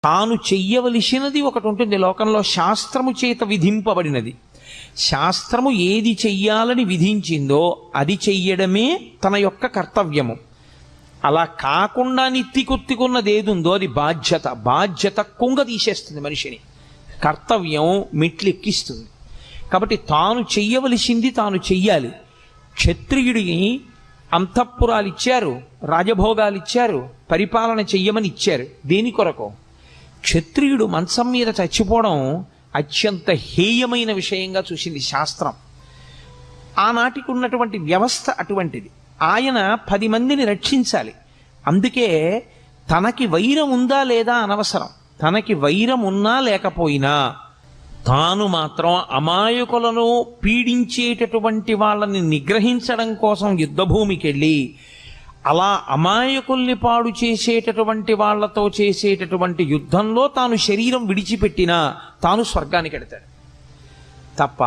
తాను చెయ్యవలసినది ఒకటి ఉంటుంది లోకంలో, శాస్త్రము చేత విధింపబడినది. శాస్త్రము ఏది చెయ్యాలని విధించిందో అది చెయ్యడమే తన యొక్క కర్తవ్యము. అలా కాకుండా నెత్తికొత్తుకున్నది ఏదుందో అది బాధ్యత. బాధ్యత కుంగ తీసేస్తుంది మనిషిని, కర్తవ్యం మెట్లెక్కిస్తుంది. కాబట్టి తాను చెయ్యవలసింది తాను చెయ్యాలి. క్షత్రియుడిని అంతఃపురాలు ఇచ్చారు, రాజభోగాలు ఇచ్చారు, పరిపాలన చెయ్యమని ఇచ్చారు. దేని కొరకు? క్షత్రియుడు మంచం మీద చచ్చిపోవడం అత్యంత హేయమైన విషయంగా చూసింది శాస్త్రం. ఆనాటికి ఉన్నటువంటి వ్యవస్థ అటువంటిది. ఆయన 10 మందిని రక్షించాలి. అందుకే తనకి వైరం ఉందా లేదా అనవసరం. తనకి వైరం ఉన్నా లేకపోయినా తాను మాత్రం అమాయకులను పీడించేటటువంటి వాళ్ళని నిగ్రహించడం కోసం యుద్ధభూమికి వెళ్ళి అలా అమాయకుల్ని పాడు చేసేటటువంటి వాళ్లతో చేసేటటువంటి యుద్ధంలో తాను శరీరం విడిచిపెట్టినా తాను స్వర్గానికి వెడతాడు తప్ప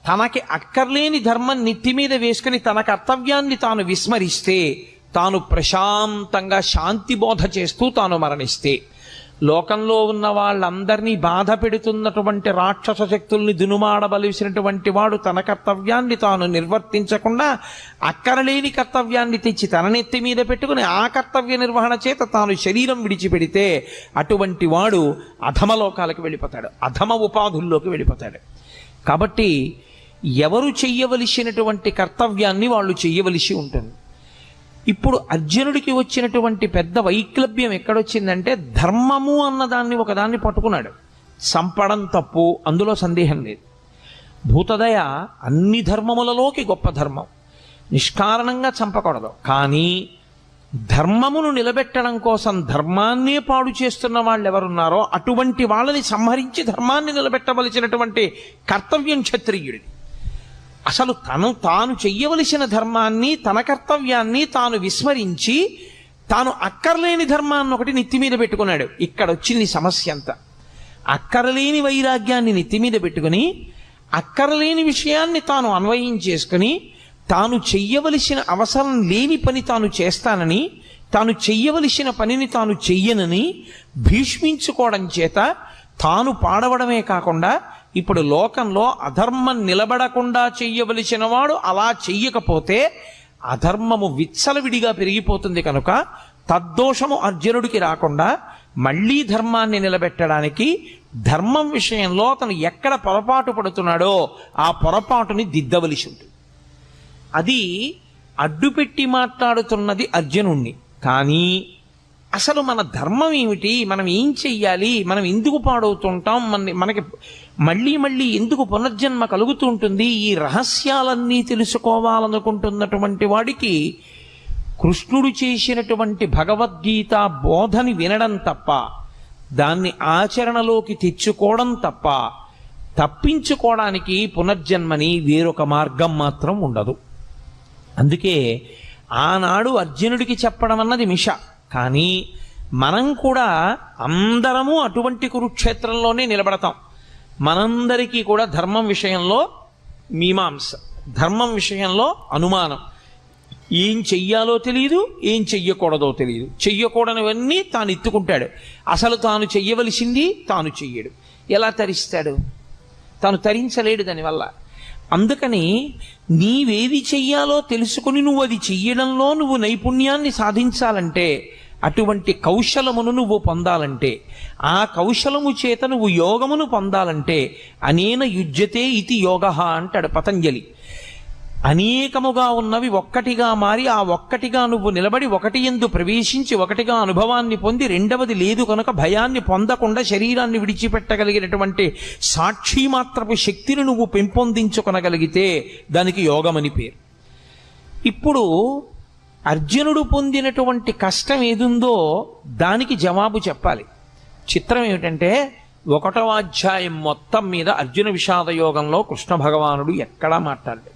తనకి అక్కర్లేని ధర్మం నెత్తి మీద వేసుకుని తన కర్తవ్యాన్ని తాను విస్మరిస్తే, తాను ప్రశాంతంగా శాంతి బోధ చేస్తూ తాను మరణిస్తే, లోకంలో ఉన్న వాళ్ళందరినీ బాధ పెడుతున్నటువంటి రాక్షస శక్తుల్ని దునుమాడవలసినటువంటి వాడు తన కర్తవ్యాన్ని తాను నిర్వర్తించకుండా అక్కరలేని కర్తవ్యాన్ని తెచ్చి తన నెత్తి మీద పెట్టుకుని ఆ కర్తవ్య నిర్వహణ చేత తాను శరీరం విడిచిపెడితే అటువంటి వాడు అధమలోకాలకు వెళ్ళిపోతాడు, అధమ ఉపాధుల్లోకి వెళ్ళిపోతాడు. కాబట్టి ఎవరు చెయ్యవలసినటువంటి కర్తవ్యాన్ని వాళ్ళు చెయ్యవలసి ఉంటుంది. ఇప్పుడు అర్జునుడికి వచ్చినటువంటి పెద్ద వైక్లభ్యం ఎక్కడొచ్చిందంటే, ధర్మము అన్నదాన్ని ఒకదాన్ని పట్టుకున్నాడు. చంపడం తప్పు, అందులో సందేహం లేదు. భూతదయ అన్ని ధర్మములలోకి గొప్ప ధర్మం, నిష్కారణంగా చంపకూడదు. కానీ ధర్మమును నిలబెట్టడం కోసం ధర్మాన్నే పాడు చేస్తున్న వాళ్ళు ఎవరున్నారో అటువంటి వాళ్ళని సంహరించి ధర్మాన్ని నిలబెట్టవలసినటువంటి కర్తవ్యం క్షత్రియుడిది. అసలు తాను చెయ్యవలసిన ధర్మాన్ని, తన కర్తవ్యాన్ని తాను విస్మరించి తాను అక్కర్లేని ధర్మాన్ని ఒకటి నెత్తి మీద పెట్టుకున్నాడు. ఇక్కడ వచ్చింది సమస్య అంతా. అక్కరలేని వైరాగ్యాన్ని నెత్తి మీద పెట్టుకుని అక్కరలేని విషయాన్ని తాను అన్వయం చేసుకుని తాను చెయ్యవలసిన అవసరం లేని పని తాను చేస్తానని, తాను చెయ్యవలసిన పనిని తాను చెయ్యనని భీష్మించుకోవడం చేత తాను పాడవడమే కాకుండా ఇప్పుడు లోకంలో అధర్మం నిలబడకుండా చెయ్యవలసిన వాడు అలా చెయ్యకపోతే అధర్మము విచ్చలవిడిగా పెరిగిపోతుంది. కనుక తద్దోషము అర్జునుడికి రాకుండా మళ్ళీ ధర్మాన్ని నిలబెట్టడానికి ధర్మం విషయంలో అతను ఎక్కడ పొరపాటు పడుతున్నాడో ఆ పొరపాటుని దిద్దవలసి ఉంటుంది. అది అడ్డుపెట్టి మాట్లాడుతున్నది అర్జునుణ్ణి. కానీ అసలు మన ధర్మం ఏమిటి, మనం ఏం చెయ్యాలి, మనం ఎందుకు పాడవుతుంటాం, మనకి మళ్ళీ మళ్ళీ ఎందుకు పునర్జన్మ కలుగుతూ ఉంటుంది, ఈ రహస్యాలన్నీ తెలుసుకోవాలనుకుంటున్నటువంటి వాడికి కృష్ణుడు చేసినటువంటి భగవద్గీత బోధని వినడం తప్ప, దాన్ని ఆచరణలోకి తెచ్చుకోవడం తప్ప తప్పించుకోవడానికి పునర్జన్మని వేరొక మార్గం మాత్రం ఉండదు. అందుకే ఆనాడు అర్జునుడికి చెప్పడం అన్నది మిష. కానీ మనం కూడా అందరము అటువంటి కురుక్షేత్రంలోనే నిలబడతాం. మనందరికీ కూడా ధర్మం విషయంలో మీమాంస, ధర్మం విషయంలో అనుమానం. ఏం చెయ్యాలో తెలియదు, ఏం చెయ్యకూడదో తెలియదు. చెయ్యకూడనివన్నీ తాను ఎత్తుకుంటాడు. అసలు తాను చెయ్యవలసింది తాను చెయ్యడు. ఎలా తరిస్తాడు? తాను తరించలేడు దానివల్ల. అందుకని నీవేది చెయ్యాలో తెలుసుకుని నువ్వు అది చెయ్యడంలో నువ్వు నైపుణ్యాన్ని సాధించాలంటే, అటువంటి కౌశలమును నువ్వు పొందాలంటే, ఆ కౌశలము చేత నువ్వు యోగమును పొందాలంటే అనేన యుజ్యతే ఇతి యోగః అంటాడు పతంజలి. అనేకముగా ఉన్నవి ఒక్కటిగా మారి ఆ ఒక్కటిగా నువ్వు నిలబడి ఒకటి యందు ప్రవేశించి ఒకటిగా అనుభవాన్ని పొంది రెండవది లేదు కనుక భయాన్ని పొందకుండా శరీరాన్ని విడిచిపెట్టగలిగినటువంటి సాక్షిమాత్రపు శక్తిని నువ్వు పెంపొందించుకొనగలిగితే దానికి యోగమని పేరు. ఇప్పుడు అర్జునుడు పొందినటువంటి కష్టం ఏదుందో దానికి జవాబు చెప్పాలి. చిత్రం ఏమిటంటే 1వ అధ్యాయం మొత్తం మీద అర్జున విషాద యోగంలో కృష్ణ భగవానుడు ఎక్కడా మాట్లాడలేదు.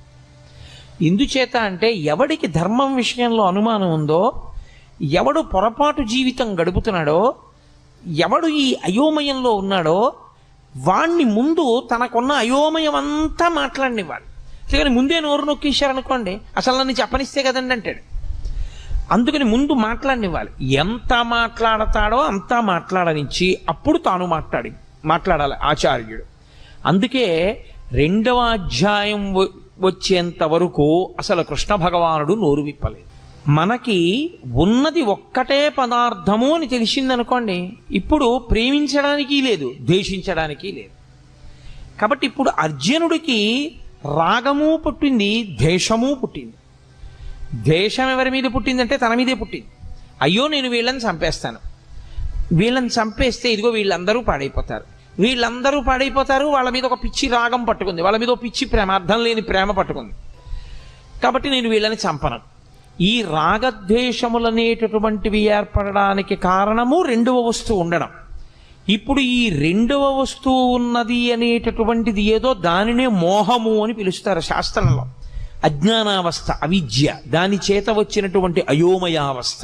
ఎందుచేత అంటే ఎవడికి ధర్మం విషయంలో అనుమానం ఉందో, ఎవడు పొరపాటు జీవితం గడుపుతున్నాడో, ఎవడు ఈ అయోమయంలో ఉన్నాడో వాణ్ణి ముందు తనకున్న అయోమయం అంతా మాట్లాడినివ్వాలి. కానీ ముందే నోరు నొక్కేశారనుకోండి, అసలు నన్ను చెప్పనిస్తే కదండి అంటాడు. అందుకని ముందు మాట్లాడనివ్వాలి. ఎంత మాట్లాడతాడో అంతా మాట్లాడనిచ్చి అప్పుడు తాను మాట్లాడాలి ఆచార్యుడు. అందుకే 2వ అధ్యాయం వచ్చేంత వరకు అసలు కృష్ణ భగవానుడు నోరు విప్పలేదు. మనకి ఉన్నది ఒక్కటే పదార్థము అని తెలిసిందనుకోండి, ఇప్పుడు ప్రేమించడానికి లేదు, ద్వేషించడానికి లేదు. కాబట్టి ఇప్పుడు అర్జునుడికి రాగము పుట్టింది, ద్వేషము పుట్టింది. ద్వేషం ఎవరి మీద పుట్టిందంటే తన మీదే పుట్టింది. అయ్యో నేను వీళ్ళని చంపేస్తాను, వీళ్ళని చంపేస్తే ఇదిగో వీళ్ళందరూ పాడైపోతారు, వాళ్ళ మీద ఒక పిచ్చి రాగం పట్టుకుంది, వాళ్ళ మీద ఒక పిచ్చి ప్రేమ, అర్థం లేని ప్రేమ పట్టుకుంది, కాబట్టి నేను వీళ్ళని చంపను. ఈ రాగద్వేషములనేటటువంటివి ఏర్పడడానికి కారణము 2వ వస్తువు ఉండడం. ఇప్పుడు ఈ 2వ వస్తువు ఉన్నది అనేటటువంటిది ఏదో, దానినే మోహము అని పిలుస్తారు శాస్త్రంలో. అజ్ఞానావస్థ, అవిద్య, దాని చేత వచ్చినటువంటి అయోమయావస్థ.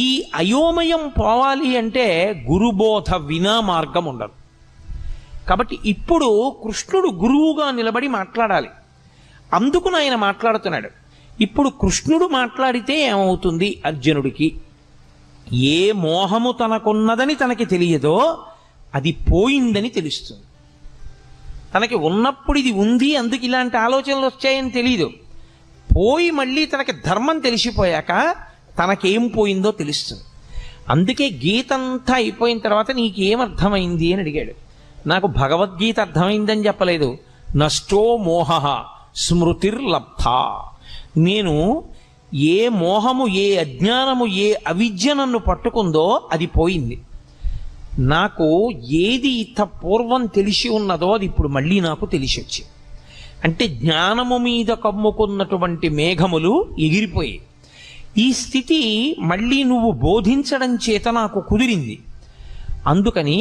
ఈ అయోమయం పోవాలి అంటే గురుబోధ వినా మార్గం ఉండదు. కాబట్టి ఇప్పుడు కృష్ణుడు గురువుగా నిలబడి మాట్లాడాలి. అందుకు ఆయన మాట్లాడుతున్నాడు. ఇప్పుడు కృష్ణుడు మాట్లాడితే ఏమవుతుంది? అర్జునుడికి ఏ మోహము తనకున్నదని తనకి తెలియదో అది పోయిందని తెలుస్తుంది. తనకి ఉన్నప్పుడు ఇది ఉంది, అందుకు ఇలాంటి ఆలోచనలు వచ్చాయని తెలియదు. పోయి మళ్ళీ తనకి ధర్మం తెలిసిపోయాక తనకేం పోయిందో తెలుస్తుంది. అందుకే గీతంతా అయిపోయిన తర్వాత నీకేమర్థమైంది అని అడిగాడు. నాకు భగవద్గీత అర్థమైందని చెప్పలేదు. నష్టో మోహ స్మృతిర్లబ్ధ. నేను ఏ మోహము, ఏ అజ్ఞానము, ఏ అవిద్య నన్ను పట్టుకుందో అది పోయింది. నాకు ఏది ఇంత పూర్వం తెలిసి ఉన్నదో అది ఇప్పుడు మళ్ళీ నాకు తెలిసి వచ్చింది. అంటే జ్ఞానము మీద కమ్ముకున్నటువంటి మేఘములు ఎగిరిపోయి ఈ స్థితి మళ్ళీ నువ్వు బోధించడం చేత నాకు కుదిరింది. అందుకని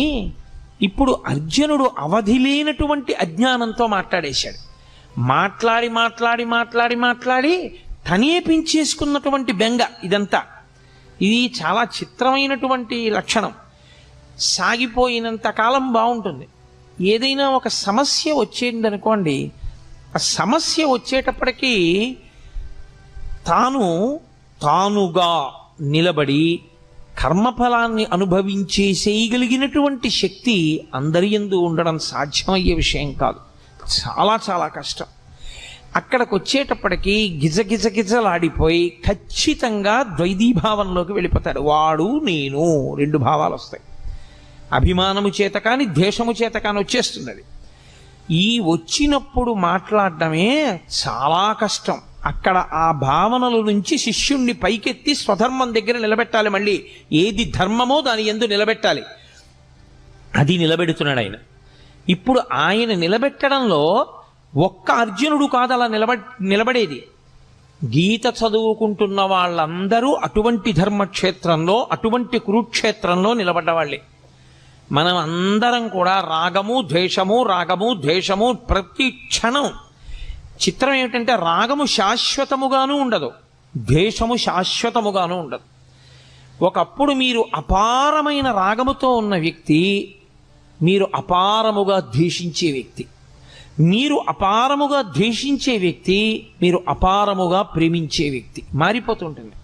ఇప్పుడు అర్జునుడు అవధి లేనటువంటి అజ్ఞానంతో మాట్లాడేశాడు. మాట్లాడి తనే పెంచేసుకున్నటువంటి బెంగ ఇదంతా. ఇది చాలా చిత్రమైనటువంటి లక్షణం. సాగిపోయినంత కాలం బాగుంటుంది. ఏదైనా ఒక సమస్య వచ్చేదనుకోండి, ఆ సమస్య వచ్చేటప్పటికీ తానుగా నిలబడి కర్మఫలాన్ని అనుభవించేసేయగలిగినటువంటి శక్తి అందరి యందు ఉండడం సాధ్యమయ్యే విషయం కాదు. చాలా చాలా కష్టం. అక్కడికి వచ్చేటప్పటికీ గిజగిజలాడిపోయి ఖచ్చితంగా ద్వైతీభావంలోకి వెళ్ళిపోతాడు. వాడు నేను 2 భావాలు వస్తాయి. అభిమానము చేత కానీ ద్వేషము చేత కానీ వచ్చేస్తుంది. అది ఈ వచ్చినప్పుడు మాట్లాడటమే చాలా కష్టం. అక్కడ ఆ భావనల నుంచి శిష్యుణ్ణి పైకెత్తి స్వధర్మం దగ్గర నిలబెట్టాలి. మళ్ళీ ఏది ధర్మమో దాని యందు నిలబెట్టాలి. అది నిలబెడుతున్నాడు ఆయన. ఇప్పుడు ఆయన నిలబెట్టడంలో ఒక్క అర్జునుడు కాదు అలా నిలబడేది. గీత చదువుకుంటున్న వాళ్ళందరూ అటువంటి ధర్మక్షేత్రంలో, అటువంటి కురుక్షేత్రంలో నిలబడ్డవాళ్ళే. మనం అందరం కూడా రాగము ద్వేషము ప్రతి క్షణం. చిత్రం ఏమిటంటే రాగము శాశ్వతముగాను ఉండదు, ద్వేషము శాశ్వతముగాను ఉండదు. ఒకప్పుడు మీరు అపారమైన రాగముతో ఉన్న వ్యక్తి మీరు అపారముగా ద్వేషించే వ్యక్తి, మీరు అపారముగా ద్వేషించే వ్యక్తి మీరు అపారముగా ప్రేమించే వ్యక్తి మారిపోతుంటుంది.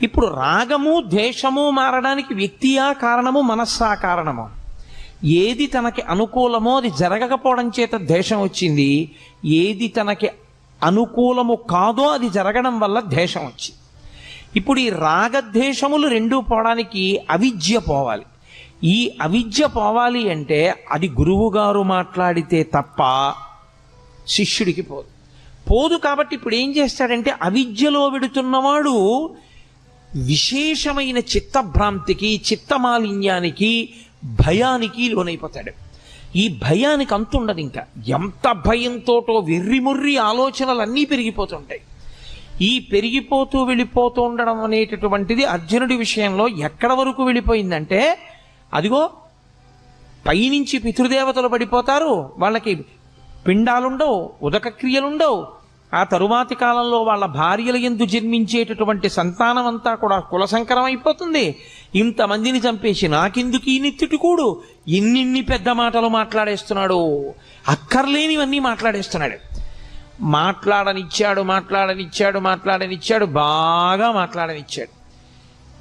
ఇప్పుడు రాగము ద్వేషము మారడానికి వ్యక్తియా కారణము, మనస్సా కారణము? ఏది తనకి అనుకూలమో అది జరగకపోవడం చేత ద్వేషం వచ్చింది, ఏది తనకి అనుకూలము కాదో అది జరగడం వల్ల ద్వేషం వచ్చింది. ఇప్పుడు ఈ రాగద్వేషములు రెండూ పోవడానికి అవిద్య పోవాలి. ఈ అవిద్య పోవాలి అంటే అది గురువుగారు మాట్లాడితే తప్ప శిష్యుడికి పోదు. కాబట్టి ఇప్పుడు ఏం చేస్తాడంటే అవిద్యలో వెడుతున్నవాడు విశేషమైన చిత్తభ్రాంతికి, చిత్తమాలిన్యానికి, భయానికి లోనైపోతాడు. ఈ భయానికి అంతుండదు. ఇంకా ఎంత భయంతోటో వెర్రిముర్రి ఆలోచనలన్నీ పెరిగిపోతుంటాయి. ఈ పెరిగిపోతూ వెళ్ళిపోతూ ఉండడం అనేటటువంటిది అర్జునుడి విషయంలో ఎక్కడ వరకు వెళ్ళిపోయిందంటే, అదిగో పైనుంచి పితృదేవతలు పడిపోతారు, వాళ్ళకి పిండాలుండవు, ఉదక క్రియలుండవు. ఆ తరువాతి కాలంలో వాళ్ళ భార్యల యందు జన్మించేటటువంటి సంతానం అంతా కూడా కులసంకరం అయిపోతుంది. ఇంతమందిని చంపేసి నాకెందుకు ఈ నిత్యుటికూడు, ఇన్నిన్ని పెద్ద మాటలు మాట్లాడేస్తున్నాడు, అక్కర్లేనివన్నీ మాట్లాడేస్తున్నాడు. మాట్లాడనిచ్చాడు, బాగా మాట్లాడనిచ్చాడు.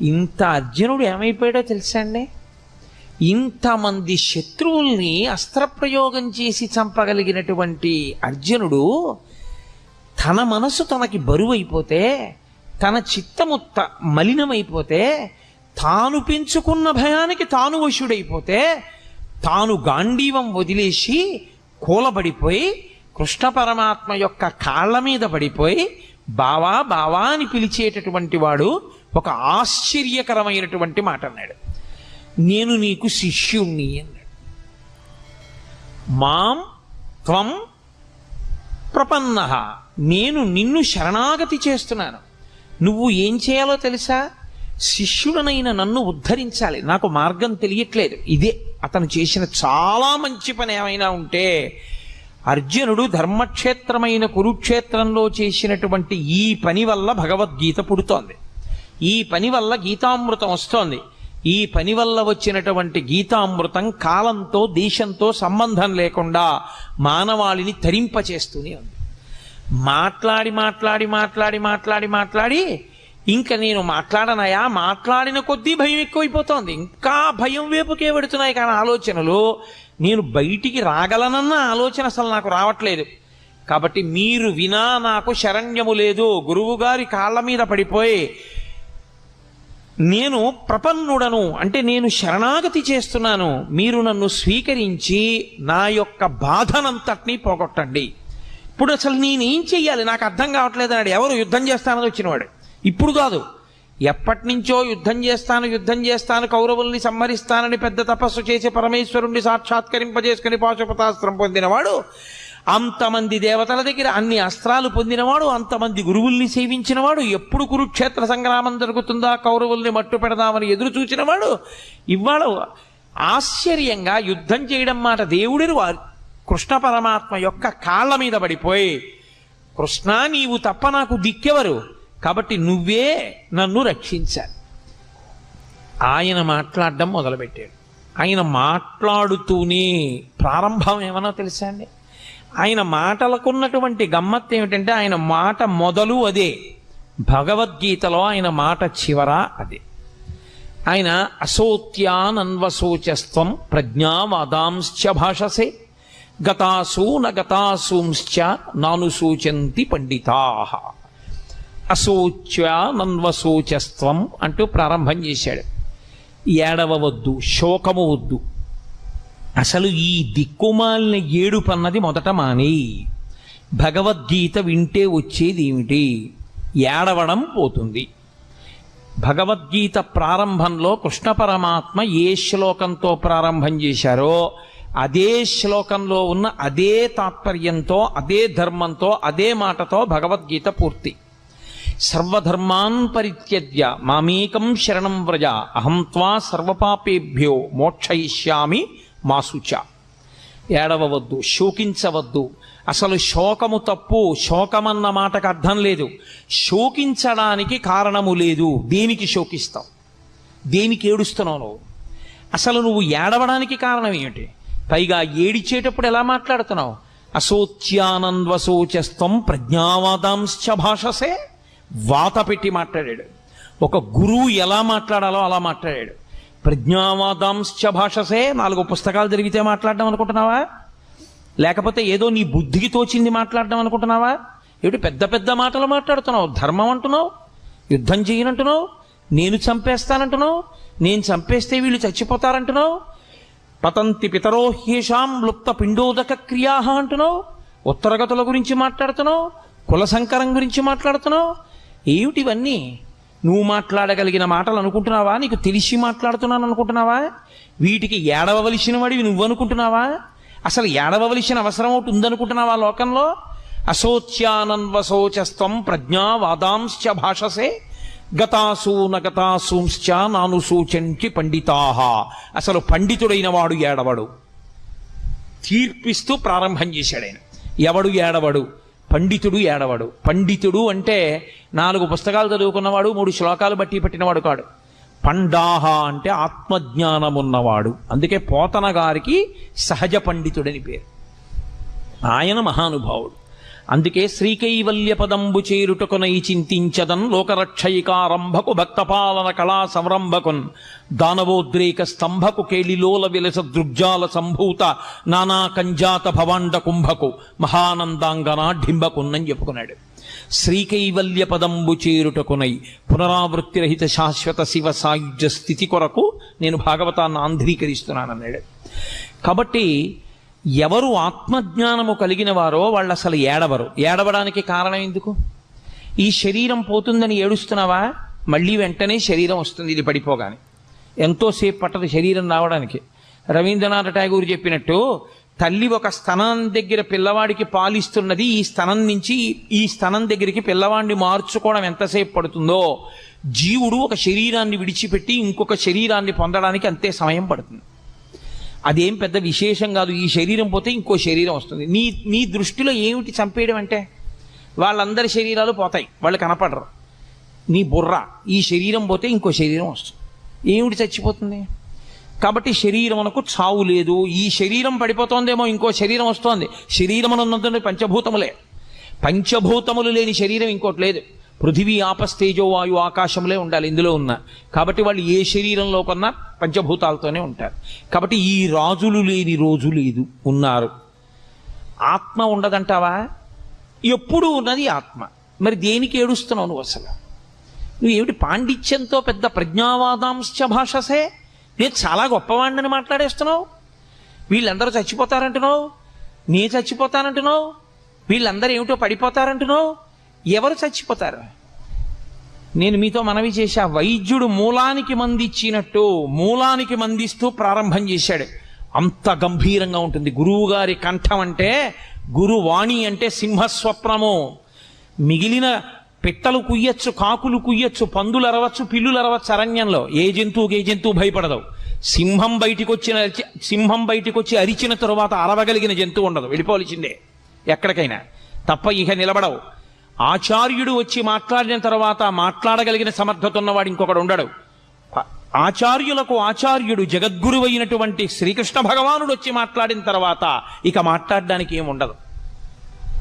ఇంత అర్జునుడు ఏమైపోయాడో తెలుసా అండి? ఇంతమంది శత్రువుల్ని అస్త్రప్రయోగం చేసి చంపగలిగినటువంటి అర్జునుడు తన మనసు తనకి బరువైపోతే, తన చిత్తము మలినమైపోతే, తాను పెంచుకున్న భయానికి తాను వశుడైపోతే, తాను గాంధీవం వదిలేసి కూలబడిపోయి కృష్ణ పరమాత్మ యొక్క కాళ్ళ మీద పడిపోయి బావా బావా అని పిలిచేటటువంటి వాడు ఒక ఆశ్చర్యకరమైనటువంటి మాట అన్నాడు. నేను నీకు శిష్యుణ్ణి అన్నాడు. మాం త్వం ప్రపన్నః, నేను నిన్ను శరణాగతి చేస్తున్నాను. నువ్వు ఏం చేయాలో తెలుసా? శిష్యుడనైన నన్ను ఉద్ధరించాలి. నాకు మార్గం తెలియట్లేదు. ఇదే అతను చేసిన చాలా మంచి పని. ఏమైనా ఉంటే అర్జునుడు ధర్మక్షేత్రమైన కురుక్షేత్రంలో చేసినటువంటి ఈ పని వల్ల భగవద్గీత పుడుతోంది. ఈ పని వల్ల గీతామృతం వస్తోంది. ఈ పని వల్ల వచ్చినటువంటి గీతామృతం కాలంతో దేశంతో సంబంధం లేకుండా మానవాళిని తరింపచేస్తూనే ఉంది. మాట్లాడి ఇంకా నేను మాట్లాడనాయా, మాట్లాడిన కొద్దీ భయం ఎక్కువైపోతోంది. ఇంకా భయం వైపుకే పెడుతున్నాయి కానీ ఆలోచనలు. నేను బయటికి రాగలనన్న ఆలోచన అసలు నాకు రావట్లేదు. కాబట్టి మీరు వినా నాకు శరణ్యము లేదు. గురువుగారి కాళ్ళ మీద పడిపోయి నేను ప్రపన్నుడను అంటే నేను శరణాగతి చేస్తున్నాను, మీరు నన్ను స్వీకరించి నా యొక్క బాధనంతటినీ పోగొట్టండి. ఇప్పుడు అసలు నేనేం చెయ్యాలి నాకు అర్థం కావట్లేదు అన్నాడు. ఎవరు? యుద్ధం చేస్తానని వచ్చినవాడు. ఇప్పుడు కాదు, ఎప్పటి నుంచో యుద్ధం చేస్తాను కౌరవుల్ని సంహరిస్తానని పెద్ద తపస్సు చేసి పరమేశ్వరుణ్ణి సాక్షాత్కరింపజేసుకుని పాశుపతాస్త్రం పొందినవాడు, అంతమంది దేవతల దగ్గర అన్ని అస్త్రాలు పొందినవాడు, అంతమంది గురువుల్ని సేవించినవాడు, ఎప్పుడు కురుక్షేత్ర సంగ్రామం జరుగుతుందా కౌరవుల్ని మట్టు పెడదామని ఎదురు చూచినవాడు, ఇవాళ ఆశ్చర్యంగా యుద్ధం చేయడం మాట దేవుడిని వారు కృష్ణ పరమాత్మ యొక్క కాళ్ళ మీద పడిపోయి, కృష్ణ నీవు తప్ప నాకు దిక్కెవరు, కాబట్టి నువ్వే నన్ను రక్షించాలి. ఆయన మాట్లాడడం మొదలుపెట్టాడు. ఆయన మాట్లాడుతూనే ప్రారంభం ఏమన్నా తెలుసా అండి? ఆయన మాటలకున్నటువంటి గమ్మత్తు ఏమిటంటే ఆయన మాట మొదలు అదే, భగవద్గీతలో ఆయన మాట చివర అదే. ఆయన అసోత్యానన్వశోచస్త్వం ప్రజ్ఞావాదాంశ్చ భాషసే గతాసూ నగతాసూంశ్చ నానుశోచంతి పండితాః. అశోచ్యానన్వశోచస్త్వం అంటూ ప్రారంభం చేశాడు. ఏడవవద్దు, శోకము వద్దు, అసలు ఈ దిక్కుమాలిన ఏడుపన్నది మొదట మానే. భగవద్గీత వింటే వచ్చేది ఏమిటి? ఏడవడం పోతుంది. భగవద్గీత ప్రారంభంలో కృష్ణ పరమాత్మ ఏ శ్లోకంతో ప్రారంభం చేశారో అదే శ్లోకంలో ఉన్న అదే తాత్పర్యంతో, అదే ధర్మంతో, అదే మాటతో భగవద్గీత పూర్తి. సర్వధర్మాన్ పరిత్యజ్య మామేకం శరణం వ్రజ అహం త్వా సర్వపాపేభ్యో మోక్షయిష్యామి మాసుచ. ఏడవవద్దు, శోకించవద్దు. అసలు శోకము తప్పు. శోకమన్న మాటకు అర్థం లేదు. శోకించడానికి కారణము లేదు. దేనికి శోకిస్తావు? దేనికి ఏడుస్తున్నావు నువ్వు? అసలు నువ్వు ఏడవడానికి కారణం ఏమిటి? పైగా ఏడిచేటప్పుడు ఎలా మాట్లాడుతున్నావు? అశోచ్యానంద్వశోచస్త్వం ప్రజ్ఞావాదాంశ్చ భాషసే. వాత పెట్టి మాట్లాడాడు. ఒక గురువు ఎలా మాట్లాడాలో అలా మాట్లాడాడు. ప్రజ్ఞావాదాంశ్చ భాషసే. 4 పుస్తకాలు జరిగితే మాట్లాడడం అనుకుంటున్నావా? లేకపోతే ఏదో నీ బుద్ధికి తోచింది మాట్లాడడం అనుకుంటున్నావా? ఏమిటి పెద్ద పెద్ద మాటలు మాట్లాడుతున్నావు? ధర్మం అంటున్నావు, యుద్ధం చేయనంటున్నావు, నేను చంపేస్తానంటున్నావు, నేను చంపేస్తే వీళ్ళు చచ్చిపోతారంటున్నావు, పతంతి పితరో హ్యేషాం లుప్త పిండోదక క్రియా అంటున్నావు, ఉత్తరగతుల గురించి మాట్లాడుతున్నావు, కుల సంకరం గురించి మాట్లాడుతున్నావు. ఏమిటివన్నీ? నువ్వు మాట్లాడగలిగిన మాటలు అనుకుంటున్నావా? నీకు తెలిసి మాట్లాడుతున్నాను అనుకుంటున్నావా? వీటికి ఏడవవలసిన వాడివి నువ్వు అనుకుంటున్నావా? అసలు ఏడవలసిన అవసరం ఒకటి ఉందనుకుంటున్నావా లోకంలో? అశోచ్యానన్వశోచస్త్వం ప్రజ్ఞావాదాంశ్చ భాషసే గతాసూ నగతాసూంశ్చ నానుశోచంచి పండితాః. అసలు పండితుడైన వాడు ఏడవడు. తీర్పిస్తూ ప్రారంభం చేశాడు ఆయన. ఎవడు ఏడవడు? పండితుడు ఏడవడు. పండితుడు అంటే 4 పుస్తకాలు చదువుకున్నవాడు, 3 శ్లోకాలు బట్టి పట్టినవాడు కాడు. పండాహ అంటే ఆత్మజ్ఞానమున్నవాడు. అందుకే పోతన గారికి సహజ పండితుడని పేరు. ఆయన మహానుభావుడు. అందుకే శ్రీకైవల్య పదంబు చేరుటకునై చింతించదన్ లోకరక్షయికారంభకు భక్తపాలన కళా సంరంభకున్ దానవోద్రేక స్తంభకు కేళిలోల విలస దృగ్జాల సంభూత నానా కంజాత భవాండ కుంభకు మహానందాంగనా ఢింబకున్నని చెప్పుకున్నాడు. శ్రీకైవల్య పదంబు చేరుటకునై పునరావృత్తిరహిత శాశ్వత శివ సాయుధ్య స్థితి కొరకు నేను భాగవతాన్ని ఆంధ్రీకరిస్తున్నానన్నాడు. కాబట్టి ఎవరు ఆత్మజ్ఞానము కలిగిన వారో వాళ్ళు అసలు ఏడవరు. ఏడవడానికి కారణం ఎందుకు? ఈ శరీరం పోతుందని ఏడుస్తున్నావా? మళ్ళీ వెంటనే శరీరం వస్తుంది. ఇది పడిపోగానే ఎంతోసేపు పట్టదు శరీరం రావడానికి. రవీంద్రనాథ్ ఠాగూర్ చెప్పినట్టు తల్లి ఒక స్తనం దగ్గర పిల్లవాడికి పాలిస్తున్నది, ఈ స్తనం నుంచి ఈ స్తనం దగ్గరికి పిల్లవాడిని మార్చుకోవడం ఎంతసేపు పడుతుందో, జీవుడు ఒక శరీరాన్ని విడిచిపెట్టి ఇంకొక శరీరాన్ని పొందడానికి అంతే సమయం పడుతుంది. అదేం పెద్ద విశేషం కాదు. ఈ శరీరం పోతే ఇంకో శరీరం వస్తుంది. నీ దృష్టిలో ఏమిటి చంపేయడం అంటే? వాళ్ళందరి శరీరాలు పోతాయి, వాళ్ళు కనపడరు. నీ బుర్ర ఈ శరీరం పోతే ఇంకో శరీరం వస్తుంది. ఏమిటి చచ్చిపోతుంది? కాబట్టి శరీరమునకు చావు లేదు. ఈ శరీరం పడిపోతోందేమో ఇంకో శరీరం వస్తోంది. శరీరమునందు పంచభూతములే. పంచభూతములు లేని శరీరం ఇంకోటి లేదు. పృథివీ ఆపస్తేజో వాయు ఆకాశములే ఉండాలి ఇందులో ఉన్న. కాబట్టి వాళ్ళు ఏ శరీరంలో కొన్నా పంచభూతాలతోనే ఉంటారు. కాబట్టి ఈ రాజులు లేని రోజు లేదు, ఉన్నారు. ఆత్మ ఉండదంటావా? ఎప్పుడూ ఉన్నది ఆత్మ. మరి దేనికి ఏడుస్తున్నావు నువ్వు అసలు? నువ్వు ఏమిటి పాండిత్యంతో పెద్ద ప్రజ్ఞావాదాంశ భాషసే? నేను చాలా గొప్పవాడిని మాట్లాడేస్తున్నావు. వీళ్ళందరూ చచ్చిపోతారంటున్నావు, నే చచ్చిపోతానంటున్నావు, వీళ్ళందరూ ఏమిటో పడిపోతారంటున్నావు. ఎవరు చచ్చిపోతారు? నేను మీతో మనవి చేశా, వైద్యుడు మూలానికి మందిచ్చినట్టు మూలానికి మందిస్తూ ప్రారంభం చేశాడు. అంత గంభీరంగా ఉంటుంది గురువు గారి కంఠం. అంటే గురువాణి అంటే సింహస్వప్నము. మిగిలిన పిట్టలు కుయ్యచ్చు, కాకులు కుయ్యచ్చు, పందులు అరవచ్చు, పిల్లులు అరవచ్చు అరణ్యంలో. ఏ జంతువు భయపడదు. సింహం బయటికి వచ్చి అరిచిన తరువాత అరవగలిగిన జంతువు ఉండదు, వెళ్ళిపోవలసిందే ఎక్కడికైనా, తప్ప ఇక నిలబడవు. ఆచార్యుడు వచ్చి మాట్లాడిన తర్వాత మాట్లాడగలిగిన సమర్థత ఉన్నవాడు ఇంకొకడు ఉండడు. ఆచార్యులకు ఆచార్యుడు జగద్గురు అయినటువంటి శ్రీకృష్ణ భగవానుడు వచ్చి మాట్లాడిన తర్వాత ఇక మాట్లాడడానికి ఏముండదు.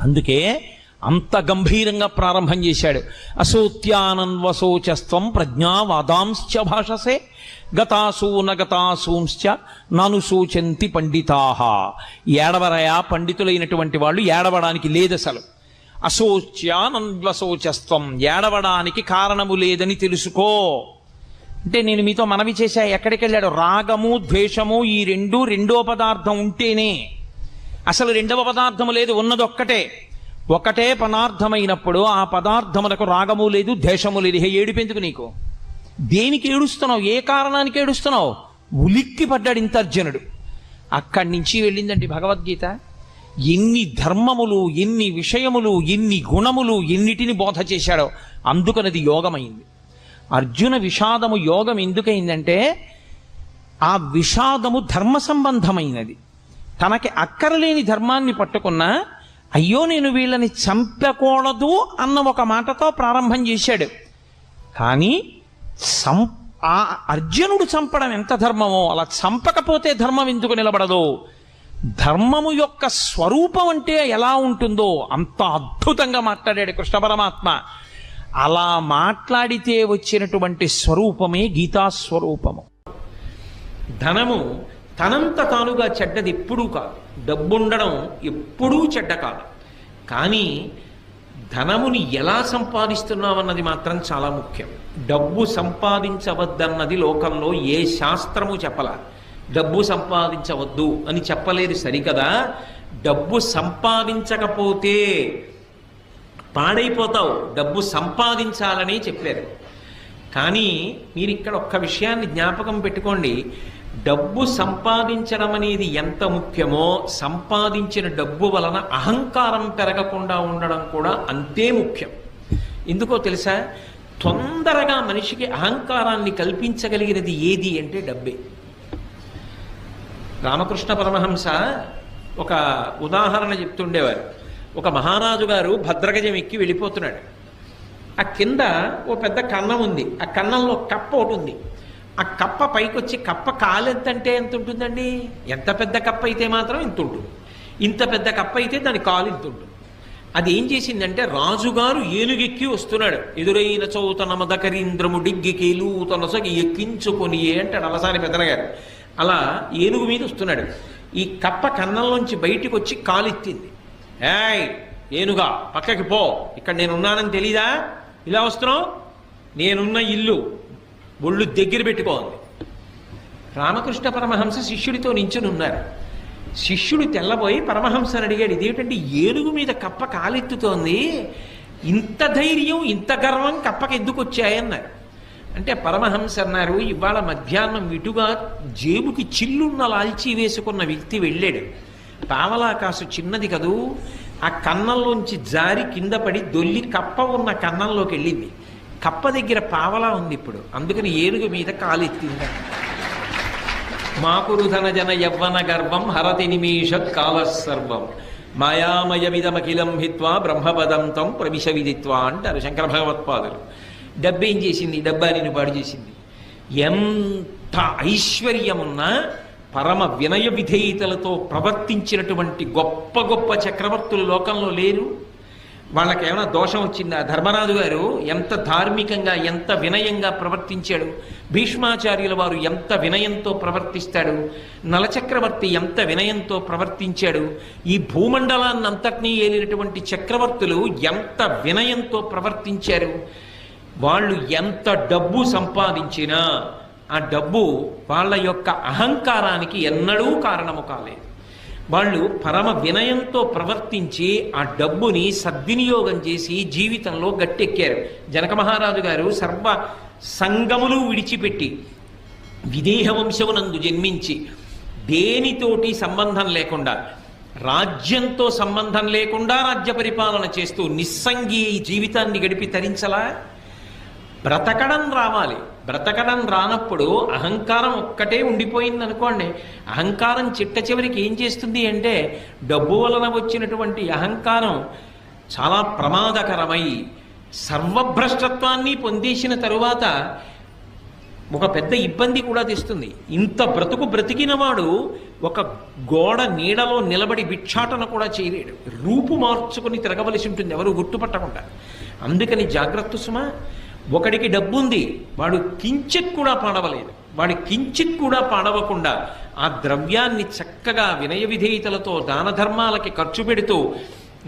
అందుకే అంత గంభీరంగా ప్రారంభం చేశాడు. అసోత్యానన్వశోచస్త్వం ప్రజ్ఞావాదాంశ్చ భాషసే గతాసూనగతాసూంశ్చ నాను సూచంతి పండితాహ. ఏడవరయా పండితులైనటువంటి వాళ్ళు, ఏడవడానికి లేదసలు. అశోచ్యానన్వశోచస్త్వం, ఏడవడానికి కారణము లేదని తెలుసుకో. అంటే నేను మీతో మనవి చేశా, ఎక్కడికి వెళ్ళాడు? రాగము ద్వేషము ఈ రెండో పదార్థం ఉంటేనే. అసలు రెండవ పదార్థము లేదు, ఉన్నది ఒకటే పదార్థమైనప్పుడు ఆ పదార్థములకు రాగము లేదు, ద్వేషము లేదు. ఏడిపెందుకు నీకు? దేనికి ఏడుస్తున్నావు? ఏ కారణానికి ఏడుస్తున్నావు? ఉలిక్కి పడ్డాడు ఇంత అర్జునుడు. అక్కడి నుంచి వెళ్ళిందండి భగవద్గీత. ఎన్ని ధర్మములు, ఎన్ని విషయములు, ఎన్ని గుణములు, ఎన్నిటిని బోధ చేశాడో. అందుకనది యోగమైంది. అర్జున విషాదము యోగం ఎందుకైందంటే ఆ విషాదము ధర్మ సంబంధమైనది. తనకి అక్కరలేని ధర్మాన్ని పట్టుకున్నా, అయ్యో నేను వీళ్ళని చంపకూడదు అన్న ఒక మాటతో ప్రారంభం చేశాడు. కానీ ఆ అర్జునుడు చంపడం ఎంత ధర్మమో, అలా చంపకపోతే ధర్మం ఎందుకు నిలబడదు? ధర్మము యొక్క స్వరూపం అంటే ఎలా ఉంటుందో అంత అద్భుతంగా మాట్లాడాడు కృష్ణ పరమాత్మ. అలా మాట్లాడితే వచ్చినటువంటి స్వరూపమే గీతాస్వరూపము. ధనము తనంత తానుగా చెడ్డది ఎప్పుడూ కాదు. డబ్బుండడం ఎప్పుడూ చెడ్డ కాదు. కానీ ధనముని ఎలా సంపాదిస్తున్నామన్నది మాత్రం చాలా ముఖ్యం. డబ్బు సంపాదించవద్దన్నది లోకంలో ఏ శాస్త్రము చెప్పలా. డబ్బు సంపాదించవద్దు అని చెప్పలేదు సరికదా. డబ్బు సంపాదించకపోతే పాడైపోతావు, డబ్బు సంపాదించాలని చెప్పారు. కానీ మీరు ఇక్కడ ఒక్క విషయాన్ని జ్ఞాపకం పెట్టుకోండి. డబ్బు సంపాదించడం అనేది ఎంత ముఖ్యమో, సంపాదించిన డబ్బు వలన అహంకారం పెరగకుండా ఉండడం కూడా అంతే ముఖ్యం. ఎందుకో తెలుసా? తొందరగా మనిషికి అహంకారాన్ని కల్పించగలిగినది ఏది అంటే డబ్బే. రామకృష్ణ పరమహంస ఒక ఉదాహరణ చెప్తుండేవారు. ఒక మహారాజు గారు భద్రగజం ఎక్కి వెళ్ళిపోతున్నాడు. ఆ కింద ఓ పెద్ద కన్నం ఉంది. ఆ కన్నంలో కప్ప ఒకటి ఉంది. ఆ కప్ప పైకి వచ్చి, కప్ప కాలు ఎంతంటే ఎంత ఉంటుందండి? ఎంత పెద్ద కప్ప అయితే మాత్రం ఇంత ఉంటుంది. ఇంత పెద్ద కప్ప అయితే దాని కాలు ఇంత ఉంటుంది. అది ఏం చేసిందంటే రాజుగారు ఏనుగెక్కి వస్తున్నాడు, ఎదురైన చౌతన మదకరీంద్రము డిగ్గికేలు తనసగి ఎక్కించుకొని అంటాడు అలసాని పెద్దనగారు. అలా ఏనుగు మీద వస్తున్నాడు. ఈ కప్ప కన్నంలోంచి బయటికి వచ్చి కాలెత్తింది. ఏయ్ ఏనుగా పక్కకి పో, ఇక్కడ నేనున్నానని తెలీదా, ఇలా వస్తున్నావు, నేనున్న ఇల్లు ఒళ్ళు దగ్గర పెట్టుకోండి. రామకృష్ణ పరమహంస శిష్యుడితో నించుని ఉన్నారు. శిష్యుడు తెల్లబోయి పరమహంసని అడిగాడు, ఇదేమిటంటే ఏనుగు మీద కప్ప కాలెత్తుతోంది, ఇంత ధైర్యం ఇంత గర్వం కప్పకి ఎందుకు వచ్చాయన్నారు. అంటే పరమహంస అన్నారు, ఇవాళ మధ్యాహ్నం ఇటుగా జేబుకి చిల్లున్న లాల్చీ వేసుకున్న వ్యక్తి వెళ్ళాడు. పావలా కాసు చిన్నది కదూ, ఆ కన్నంలోంచి జారి కింద పడి దొల్లి కప్ప ఉన్న కన్నంలోకి వెళ్ళింది. కప్ప దగ్గర పావలా ఉంది ఇప్పుడు, అందుకని ఏనుగు మీద కాలెత్తింది. మాకురుధన జన యవ్వన గర్వం హరతి నిమేష కాలసర్వం మాయామయమిదమఖిలం హిత్వా బ్రహ్మపదం తం ప్రవిశ విదిత్వా అంటారు శంకర భగవత్పాదులు. డబ్బేం చేసింది, డబ్బా నిన్ను పాడు చేసింది. ఎంత ఐశ్వర్యమున్నా పరమ వినయ విధేయతలతో ప్రవర్తించినటువంటి గొప్ప గొప్ప చక్రవర్తులు లోకంలో లేరు. వాళ్ళకి ఏమైనా దోషం వచ్చిందా? ధర్మరాజు గారు ఎంత ధార్మికంగా ఎంత వినయంగా ప్రవర్తించాడు, భీష్మాచార్యుల వారు ఎంత వినయంతో ప్రవర్తిస్తాడు, నలచక్రవర్తి ఎంత వినయంతో ప్రవర్తించాడు, ఈ భూమండలాన్నంతటినీ ఏలినటువంటి చక్రవర్తులు ఎంత వినయంతో ప్రవర్తించారు. వాళ్ళు ఎంత డబ్బు సంపాదించినా ఆ డబ్బు వాళ్ళ యొక్క అహంకారానికి ఎన్నడూ కారణము కాలేదు. వాళ్ళు పరమ వినయంతో ప్రవర్తించి ఆ డబ్బుని సద్వినియోగం చేసి జీవితంలో గట్టెక్కారు. జనక మహారాజు గారు సర్వ సంగములు విడిచిపెట్టి విదేహ వంశమునందు జన్మించి దేనితోటి సంబంధం లేకుండా, రాజ్యంతో సంబంధం లేకుండా రాజ్య పరిపాలన చేస్తూ నిస్సంగి జీవితాన్ని గడిపి తరించలా. బ్రతకడం రావాలి. బ్రతకడం రానప్పుడు అహంకారం ఒక్కటే ఉండిపోయింది అనుకోండి. అహంకారం చిట్ట చివరికి ఏం చేస్తుంది అంటే, డబ్బు వలన వచ్చినటువంటి అహంకారం చాలా ప్రమాదకరమై సర్వభ్రష్టత్వాన్ని పొందేసిన తరువాత ఒక పెద్ద ఇబ్బంది కూడా తెస్తుంది. ఇంత బ్రతికిన వాడు ఒక గోడ నీడలో నిలబడి భిక్షాటన కూడా చేయలేడు, రూపు మార్చుకొని తిరగవలసి ఉంటుంది ఎవరు గుర్తుపట్టకుండా. అందుకని జాగ్రత్త సుమా. ఒకడికి డబ్బు ఉంది, వాడు కించిత్ కూడా పాడవలేదు. వాడు కించిత్ కూడా పాడవకుండా ఆ ద్రవ్యాన్ని చక్కగా వినయ విధేయతలతో దాన ధర్మాలకి ఖర్చు పెడుతూ,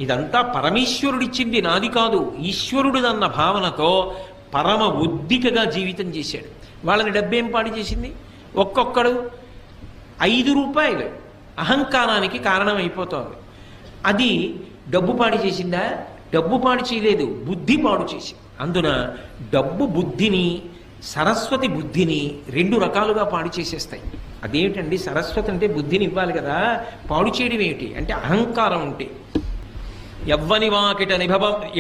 ఇదంతా పరమేశ్వరుడిచ్చింది నాది కాదు ఈశ్వరుడిదన్న భావనతో పరమ ఉద్దికగా జీవితం చేశాడు. వాళ్ళని డబ్బేం పాడు చేసింది? ఒక్కొక్కడు 5 రూపాయలు అహంకారానికి కారణమైపోతోంది. అది డబ్బు పాడు చేసిందా? డబ్బు పాడు చేయలేదు, బుద్ధి పాడు చేసింది. అందున డబ్బు బుద్ధిని, సరస్వతి బుద్ధిని 2 రకాలుగా పాడు చేసేస్తాయి. అదేమిటండి, సరస్వతి అంటే బుద్ధిని ఇవ్వాలి కదా, పాడు చేయడం ఏమిటి అంటే అహంకారం ఉంటే. యవ్వని వాకిట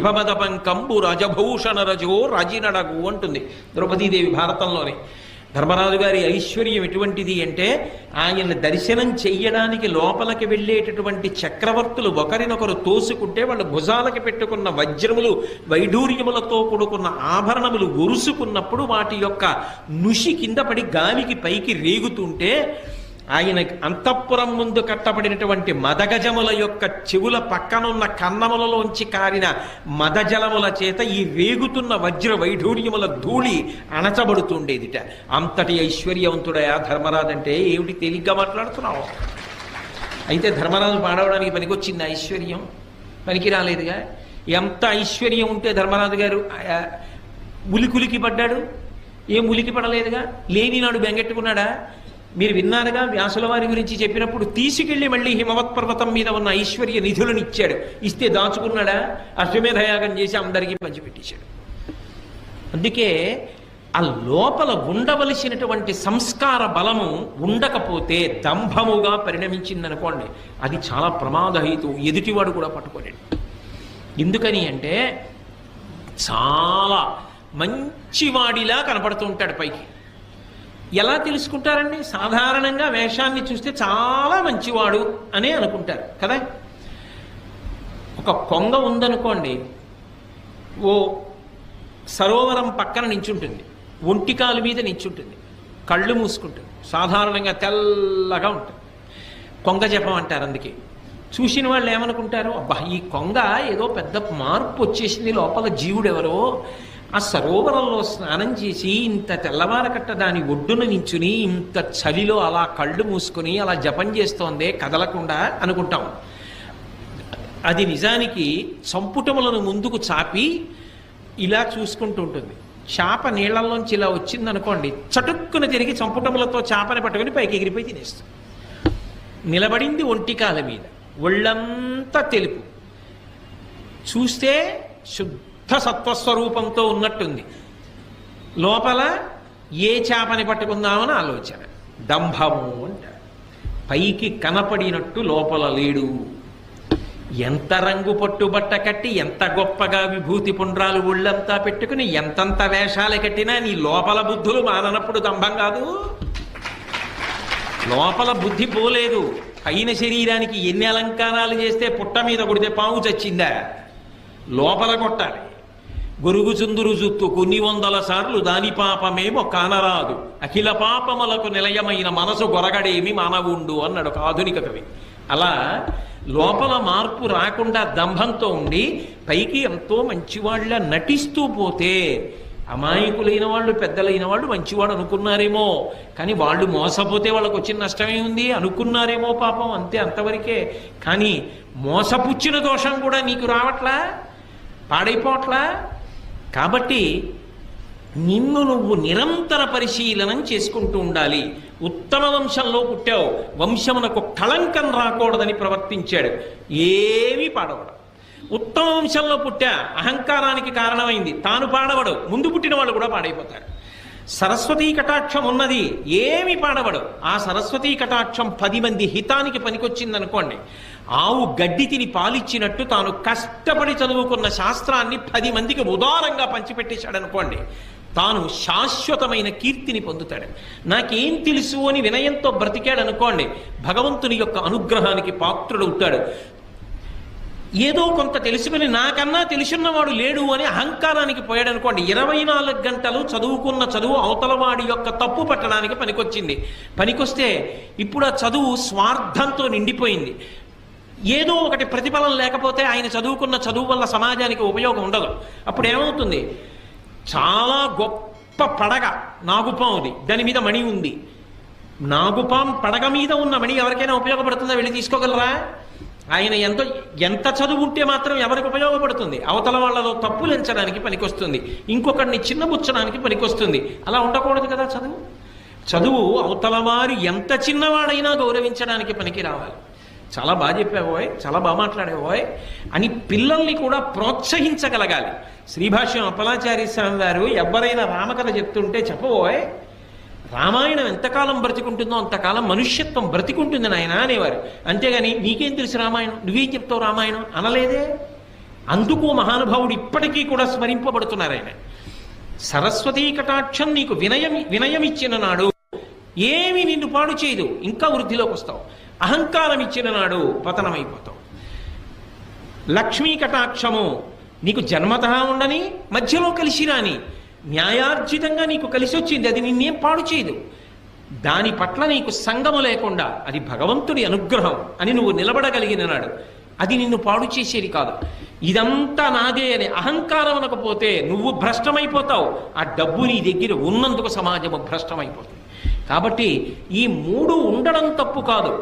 ఇభమద పంకంబు రజభూషణ రజో రాజినడగు అంటుంది ద్రౌపదీదేవి భారతంలోనే. ధర్మరాజు గారి ఐశ్వర్యం ఎటువంటిది అంటే, ఆయన దర్శనం చెయ్యడానికి లోపలికి వెళ్ళేటటువంటి చక్రవర్తులు ఒకరినొకరు తోసుకుంటే వాళ్ళు భుజాలకి పెట్టుకున్న వజ్రములు వైఢూర్యములతో కూడుకున్న ఆభరణములు ఒరుసుకున్నప్పుడు వాటి యొక్క నుషి కింద పడి గాలికి పైకి రేగుతుంటే, ఆయన అంతఃపురం ముందు కట్టబడినటువంటి మదగజముల యొక్క చెవుల పక్కనున్న కన్నములలోంచి కారిన మదజలముల చేత ఈ రేగుతున్న వజ్ర వైఢూర్యముల ధూళి అణచబడుతుండేదిట. అంతటి ఐశ్వర్యవంతుడయా ధర్మరాజు అంటే. ఏమిటి తేలిగ్గా మాట్లాడుతున్నావు? అయితే ధర్మరాజు పాడవడానికి పనికొచ్చింది ఐశ్వర్యం? పనికి రాలేదుగా. ఎంత ఐశ్వర్యం ఉంటే ధర్మరాజు గారు ఉలికులికి పడ్డాడు? ఏం ఉలికి పడలేదుగా. లేనినాడు బెంగెట్టుకున్నాడా? మీరు విన్నారుగా, వ్యాసుల వారి గురించి చెప్పినప్పుడు తీసుకెళ్లి మళ్ళీ హిమవత్ పర్వతం మీద ఉన్న ఐశ్వర్య నిధులను ఇచ్చాడు. ఇస్తే దాచుకున్నాడా? అశ్వమేధయాగం చేసి అందరికీ పంచిపెట్టేశాడు. అందుకే ఆ లోపల ఉండవలసినటువంటి సంస్కార బలము ఉండకపోతే దంభముగా పరిణమించిందనుకోండి, అది చాలా ప్రమాదహేతు. ఎదుటివాడు కూడా పట్టుకోలేడు. ఎందుకని అంటే చాలా మంచివాడిలా కనపడుతూ ఉంటాడు పైకి. ఎలా తెలుసుకుంటారండి? సాధారణంగా వేషాన్ని చూస్తే చాలా మంచివాడు అనే అనుకుంటారు కదా. ఒక కొంగ ఉందనుకోండి, ఓ సరోవరం పక్కన నించుంటుంది, ఒంటికాలు మీద నించుంటుంది, కళ్ళు మూసుకుంటుంది, సాధారణంగా తెల్లగా ఉంటుంది. కొంగ జపం అంటారు. అందుకే చూసిన వాళ్ళు ఏమనుకుంటారు, అబ్బా ఈ కొంగ ఏదో పెద్ద మార్పు వచ్చేసింది, లోపల జీవుడెవరో ఆ సరోవరంలో స్నానం చేసి ఇంత తెల్లవారకట్ట దాని ఒడ్డున నించుని ఇంత చలిలో అలా కళ్ళు మూసుకొని అలా జపం చేస్తోందే కదలకుండా అనుకుంటాం. అది నిజానికి సంపుటములను ముందుకు చాపి ఇలా చూసుకుంటూ ఉంటుంది. చేప నీళ్లలోంచి ఇలా వచ్చిందనుకోండి, చటుక్కున తిరిగి సంపుటములతో చేపని పట్టుకుని పైకి ఎగిరిపోయి తినేస్తుంది. నిలబడింది ఒంటికాల మీద, ఒళ్ళంతా తెలుపు, చూస్తే శుద్ధ సత్వస్వరూపంతో ఉన్నట్టుంది. లోపల ఏ చేపని పట్టుకుందామని ఆలోచన. దంభము అంటారు. పైకి కనపడినట్టు లోపల లేడు. ఎంత రంగు పట్టుబట్ట కట్టి ఎంత గొప్పగా విభూతి పుండ్రాలు ఒళ్ళంతా పెట్టుకుని ఎంతంత వేషాలు కట్టినా నీ లోపల బుద్ధులు మాననప్పుడు దంభం కాదు. లోపల బుద్ధి పోలేదు. పైన శరీరానికి ఎన్ని అలంకారాలు చేస్తే పుట్ట మీద కొడితే పాము చచ్చిందా? లోపల కొట్టాలి. గొరుగు చుందురు జుత్తు కొన్ని వందల సార్లు దాని పాపమేమో కానరాదు, అఖిల పాపములకు నిలయమైన మనసు గొరగడేమి మానవుండు అన్నాడు ఒక ఆధునిక కవి. అలా లోపల మార్పు రాకుండా దంభంతో ఉండి పైకి ఎంతో మంచివాళ్ళ నటిస్తూ పోతే అమాయకులైన వాళ్ళు, పెద్దలైన వాళ్ళు మంచివాడు అనుకున్నారేమో, కానీ వాళ్ళు మోసపోతే వాళ్ళకు వచ్చిన నష్టమే ఉంది అనుకున్నారేమో పాపం, అంతే, అంతవరకే. కానీ మోసపుచ్చిన దోషం కూడా నీకు రావట్లా, పాడైపోవట్లా. కాబట్టి నిన్ను నువ్వు నిరంతర పరిశీలనం చేసుకుంటూ ఉండాలి. ఉత్తమ వంశంలో పుట్టావు, వంశమునకు కళంకం రాకూడదని ప్రవర్తించాడు, ఏమీ పాడవడు. ఉత్తమ వంశంలో పుట్టా, అహంకారానికి కారణమైంది, తాను పాడవడు, ముందు పుట్టిన వాళ్ళు కూడా పాడైపోతారు. సరస్వతీ కటాక్షం ఉన్నది, ఏమి పాడవడు. ఆ సరస్వతీ కటాక్షం 10 మంది హితానికి పనికొచ్చిందనుకోండి, ఆవు గడ్డి తిని పాలిచ్చినట్టు తాను కష్టపడి చదువుకున్న శాస్త్రాన్ని 10 మందికి ఉదారంగా పంచిపెట్టేశాడనుకోండి, తాను శాశ్వతమైన కీర్తిని పొందుతాడు. నాకేం తెలుసు అని వినయంతో బ్రతికాడు అనుకోండి, భగవంతుని యొక్క అనుగ్రహానికి పాత్రుడవుతాడు. ఏదో కొంత తెలుసుకుని నాకన్నా తెలుసున్నవాడు లేడు అని అహంకారానికి పోయాడు అనుకోండి, 24 గంటలు చదువుకున్న చదువు అవతలవాడి యొక్క తప్పు పట్టడానికి పనికొచ్చింది. పనికొస్తే ఇప్పుడు ఆ చదువు స్వార్థంతో నిండిపోయింది. ఏదో ఒకటి ప్రతిఫలం లేకపోతే ఆయన చదువుకున్న చదువు వల్ల సమాజానికి ఉపయోగం ఉండదు. అప్పుడు ఏమవుతుంది, చాలా గొప్ప పడగ నాగుపాముది, దాని మీద మణి ఉంది. నాగుపాం పడగ మీద ఉన్న మణి ఎవరికైనా ఉపయోగపడుతుందా? వెళ్ళి తీసుకోగలరా? ఆయన ఎంత చదువు ఉంటే మాత్రం ఎవరికి ఉపయోగపడుతుంది? అవతల వాళ్ళలో తప్పులు ఎంచడానికి పనికొస్తుంది, ఇంకొకరిని చిన్నబుచ్చడానికి పనికొస్తుంది. అలా ఉండకూడదు కదా. చదువు అవతల వారు ఎంత చిన్నవాడైనా గౌరవించడానికి పనికి రావాలి. చాలా బాగా చెప్పావోయ్, చాలా బాగా మాట్లాడేవోయ్ అని పిల్లల్ని కూడా ప్రోత్సహించగలగాలి. శ్రీభాష్యం అప్పలాచార్య స్వామి వారు ఎవరైనా రామకథ చెప్తుంటే చెప్పబోయ్, రామాయణం ఎంతకాలం బ్రతికుంటుందో అంతకాలం మనుష్యత్వం బ్రతికుంటుంది నాయన అనేవారు. అంతేగాని నీకేం తెలుసు రామాయణం, నువ్వేం చెప్తావు రామాయణం అనలేదే. అందుకు మహానుభావుడు ఇప్పటికీ కూడా స్మరింపబడుతున్నారు ఆయన. సరస్వతీ కటాక్షం నీకు వినయం ఇచ్చిన నాడు ఏమి నిన్ను పాడు చేయదు, ఇంకా వృద్ధిలోకి వస్తావు. అహంకారం ఇచ్చిన నాడు పతనమైపోతావు. లక్ష్మీ కటాక్షము నీకు జన్మతః ఉండని, మధ్యలో కలిసి రాని, న్యాయార్జితంగా నీకు కలిసి వచ్చింది, అది నిన్నేం పాడు చేయదు. దాని పట్ల నీకు సంగము లేకుండా అది భగవంతుడి అనుగ్రహం అని నువ్వు నిలబడగలిగిన నాడు అది నిన్ను పాడు చేసేది కాదు. ఇదంతా నాదే అని అహంకారం అనకపోతే నువ్వు భ్రష్టమైపోతావు. ఆ డబ్బు నీ దగ్గర ఉన్నందుకు సమాజము భ్రష్టమైపోతుంది. కాబట్టి ఈ 3 ఉండడం తప్పు కాదు.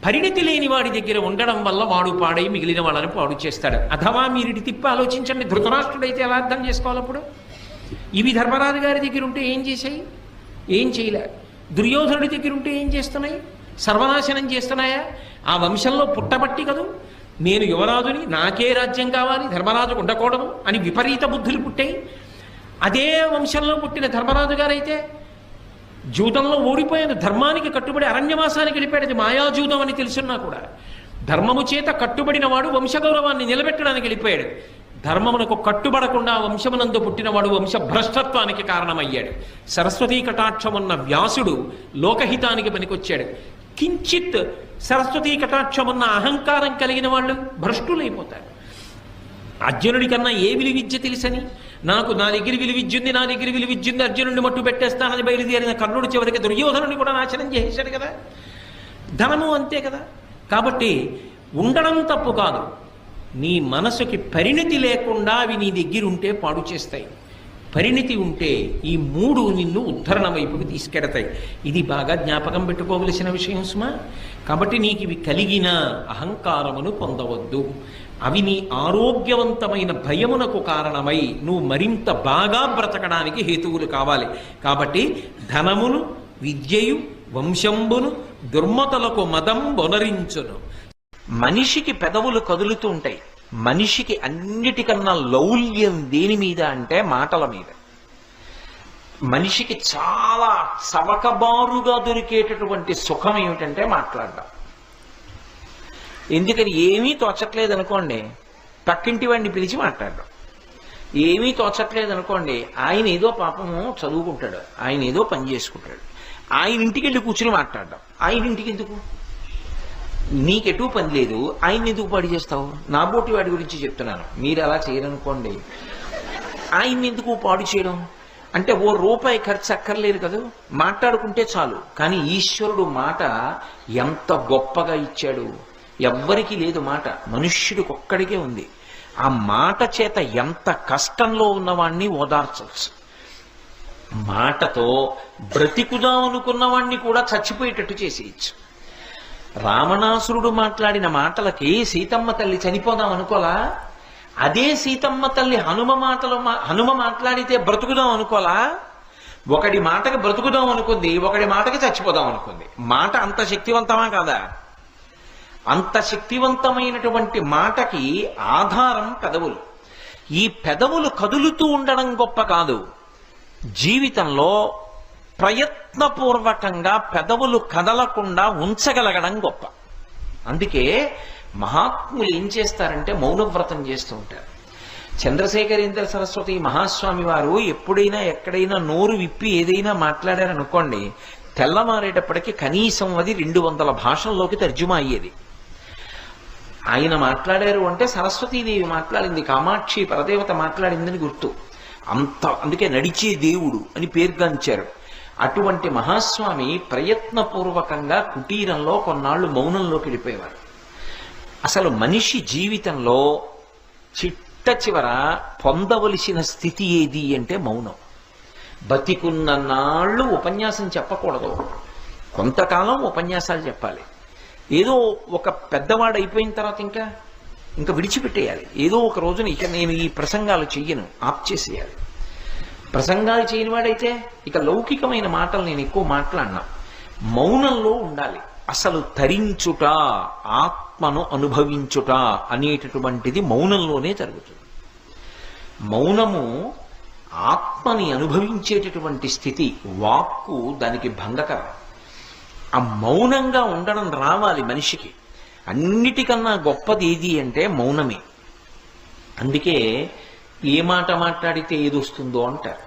పరిణతి లేని వాడి దగ్గర ఉండడం వల్ల వాడు పాడై మిగిలిన వాళ్ళని పాడు చేస్తాడు. అథవా మీరు తిప్పి ఆలోచించండి, ధృతరాష్ట్రుడైతే ఎలా అర్థం చేసుకోవాలప్పుడు? ఇవి ధర్మరాజు గారి దగ్గర ఉంటే ఏం చేశాయి? ఏం చేయలే. దుర్యోధనుడి దగ్గర ఉంటే ఏం చేస్తున్నాయి? సర్వనాశనం చేస్తున్నాయా? ఆ వంశంలో పుట్టబట్టి కదూ నేను యువరాజుని, నాకే రాజ్యం కావాలి, ధర్మరాజుకు ఉండకూడదు అని విపరీత బుద్ధులు పుట్టాయి. అదే వంశంలో పుట్టిన ధర్మరాజు గారైతే జూతంలో ఓడిపోయాను, ధర్మానికి కట్టుబడి అరణ్యవాసానికి వెళ్ళిపోయాడు. అది మాయాజూతం అని తెలుసున్నా కూడా ధర్మము చేత కట్టుబడిన వాడు వంశగౌరవాన్ని నిలబెట్టడానికి వెళ్ళిపోయాడు. ధర్మమునకు కట్టుబడకుండా వంశమునందు పుట్టినవాడు వంశభ్రష్టత్వానికి కారణమయ్యాడు. సరస్వతీ కటాక్షమున్న వ్యాసుడు లోకహితానికి పనికొచ్చాడు. కించిత్ సరస్వతీ కటాక్షమున్న అహంకారం కలిగిన వాళ్ళు భ్రష్టులైపోతారు. అర్జునుడి కన్నా ఏ విలువిద్య తెలుసని, నా దగ్గర విలువిద్యుంది, నా దగ్గర విలువిద్యుంది, అర్జునుడిని మట్టు పెట్టేస్తానని బయలుదేరిన కర్ణుడి చివరికి దుర్యోధనుడిని కూడా నాశనం చేశాడు కదా. ధనము అంతే కదా. కాబట్టి ఉండడం తప్పు కాదు, నీ మనసుకి పరిణితి లేకుండా అవి నీ దగ్గర ఉంటే పాడు చేస్తాయి. పరిణితి ఉంటే ఈ మూడు నిన్ను ఉద్ధరణ వైపుకి తీసుకెడతాయి. ఇది బాగా జ్ఞాపకం పెట్టుకోవలసిన విషయం సుమా. కాబట్టి నీకు ఇవి కలిగిన అహంకారమును పొందవద్దు. అవి నీ ఆరోగ్యవంతమైన భయమునకు కారణమై నువ్వు మరింత బాగా బ్రతకడానికి హేతువులు కావాలి. కాబట్టి ధనమును, విద్యయు, వంశంబును దుర్మతలకు మదం బొనరించును. మనిషికి పెదవులు కదులుతూ ఉంటాయి. మనిషికి అన్నిటికన్నా లౌల్యం దేని మీద అంటే మాటల మీద. మనిషికి చాలా చవకబారుగా దొరికేటటువంటి సుఖం ఏమిటంటే మాట్లాడడం. ఎందుకని ఏమీ తోచట్లేదు అనుకోండి, పక్కింటి వాడిని పిలిచి మాట్లాడడం. ఏమీ తోచట్లేదు అనుకోండి, ఆయన ఏదో పాపము చదువుకుంటాడు, ఆయన ఏదో పని చేసుకుంటాడు, ఆయన ఇంటికి వెళ్ళి కూర్చుని మాట్లాడడం. ఆయన ఇంటికి ఎందుకు? నీకెటూ పని లేదు, ఆయన ఎందుకు పాడు చేస్తావు? నా బోటి వాడి గురించి చెప్తున్నాను. మీరు అలా చేయరనుకోండి, ఆయన్ని ఎందుకు పాడు చేయడం? అంటే ఓ రూపాయి ఖర్చు అక్కర్లేదు కదా, మాట్లాడుకుంటే చాలు. కానీ ఈశ్వరుడు మాట ఎంత గొప్పగా ఇచ్చాడు. ఎవ్వరికీ లేదు మాట, మనుష్యుడికి ఒక్కడికే ఉంది. ఆ మాట చేత ఎంత కష్టంలో ఉన్నవాణ్ణి ఓదార్చవచ్చు. మాటతో బ్రతికుదాం అనుకున్నవాణ్ణి కూడా చచ్చిపోయేటట్టు చేసేయచ్చు. రావణాసురుడు మాట్లాడిన మాటలకి సీతమ్మ తల్లి చనిపోదాం అనుకోలా? అదే సీతమ్మ తల్లి హనుమ మాట్లాడితే బ్రతుకుదాం అనుకోలా? ఒకడి మాటకి బ్రతుకుదాం అనుకుంది, ఒకడి మాటకి చచ్చిపోదాం అనుకుంది. మాట అంత శక్తివంతమా కాదా? అంత శక్తివంతమైనటువంటి మాటకి ఆధారం పెదవులు. ఈ పెదవులు కదులుతూ ఉండడం గొప్ప కాదు, జీవితంలో ప్రయత్నపూర్వకంగా పెదవులు కదలకుండా ఉంచగలగడం గొప్ప. అందుకే మహాత్ములు ఏం చేస్తారంటే మౌనవ్రతం చేస్తూ ఉంటారు. చంద్రశేఖరేంద్ర సరస్వతి మహాస్వామి వారు ఎప్పుడైనా ఎక్కడైనా నోరు విప్పి ఏదైనా మాట్లాడారనుకోండి, తెల్లమారేటప్పటికి కనీసం అది 200 భాషల్లోకి తర్జుమా అయ్యేది. ఆయన మాట్లాడారు అంటే సరస్వతీదేవి మాట్లాడింది, కామాక్షి పరదేవత మాట్లాడిందని గుర్తు. అందుకే నడిచే దేవుడు అని పేరుగాంచారు. అటువంటి మహాస్వామి ప్రయత్నపూర్వకంగా కుటీరంలో కొన్నాళ్ళు మౌనంలోకి వెళ్ళిపోయేవారు. అసలు మనిషి జీవితంలో చిట్ట చివర పొందవలసిన స్థితి ఏది అంటే మౌనం. బతికున్న నాళ్ళు ఉపన్యాసం చెప్పకూడదు, కొంతకాలం ఉపన్యాసాలు చెప్పాలి. ఏదో ఒక పెద్దవాడు అయిపోయిన తర్వాత ఇంకా విడిచిపెట్టేయాలి. ఏదో ఒక రోజున ఇక నేను ఈ ప్రసంగాలు చెయ్యను, ఆప్ చేసేయాలి. ప్రసంగాలు చేయని వాడైతే ఇక లౌకికమైన మాటలు నేను ఎక్కువ మాట్లాడినా. మౌనంలో ఉండాలి. అసలు తరించుట, ఆత్మను అనుభవించుట అనేటటువంటిది మౌనంలోనే జరుగుతుంది. మౌనము ఆత్మని అనుభవించేటటువంటి స్థితి. వాక్కు దానికి భంగకరం. ఆ మౌనంగా ఉండడం రావాలి మనిషికి. అన్నిటికన్నా గొప్పది ఏది అంటే మౌనమే. అందుకే ఏ మాట మాట్లాడితే ఏదొస్తుందో అంటారు.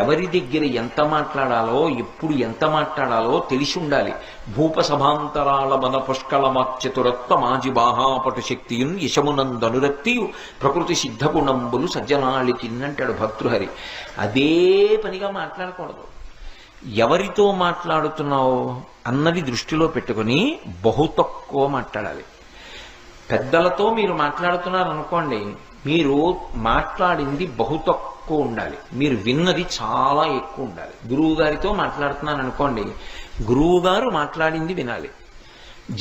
ఎవరి దగ్గర ఎంత మాట్లాడాలో, ఎప్పుడు ఎంత మాట్లాడాలో తెలిసి ఉండాలి. భూపసభాంతరాల మన పుష్కళమాచతురత్వ మాజి బాహాపటు శక్తియున్ యశమునందనురక్తియు ప్రకృతి సిద్ధగుణంబులు సజ్జనాళికిన్నంటాడు భర్తృహరి. అదే పనిగా మాట్లాడకూడదు. ఎవరితో మాట్లాడుతున్నావు అన్నది దృష్టిలో పెట్టుకుని బహు తక్కువ మాట్లాడాలి. పెద్దలతో మీరు మాట్లాడుతున్నారు అనుకోండి, మీరు మాట్లాడింది బహు తక్కువ ఉండాలి, మీరు విన్నది చాలా ఎక్కువ ఉండాలి. గురువు గారితో మాట్లాడుతున్నాను అనుకోండి, గురువు గారు మాట్లాడింది వినాలి.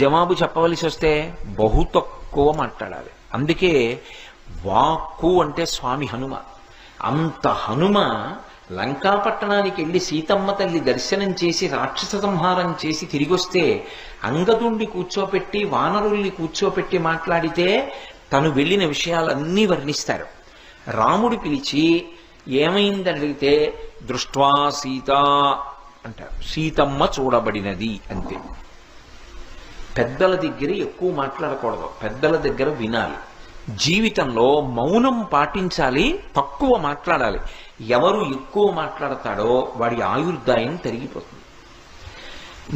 జవాబు చెప్పవలసి వస్తే బహు తక్కువ మాట్లాడాలి. అందుకే వాక్కు అంటే స్వామి హనుమ. అంత హనుమ లంకాపట్టణానికి వెళ్ళి సీతమ్మ తల్లి దర్శనం చేసి రాక్షస సంహారం చేసి తిరిగొస్తే అంగదుణ్ణి కూర్చోపెట్టి వానరుల్ని కూర్చోపెట్టి మాట్లాడితే తను వెళ్ళిన విషయాలన్నీ వర్ణిస్తారు. రాముడు పిలిచి ఏమైందని అడిగితే దృష్ట్వా సీత అంటారు. సీతమ్మ చూడబడినది అంతే. పెద్దల దగ్గర ఎక్కువ మాట్లాడకూడదు, పెద్దల దగ్గర వినాలి. జీవితంలో మౌనం పాటించాలి, తక్కువ మాట్లాడాలి. ఎవరు ఎక్కువ మాట్లాడతాడో వాడి ఆయుర్దాయం తరిగిపోతుంది.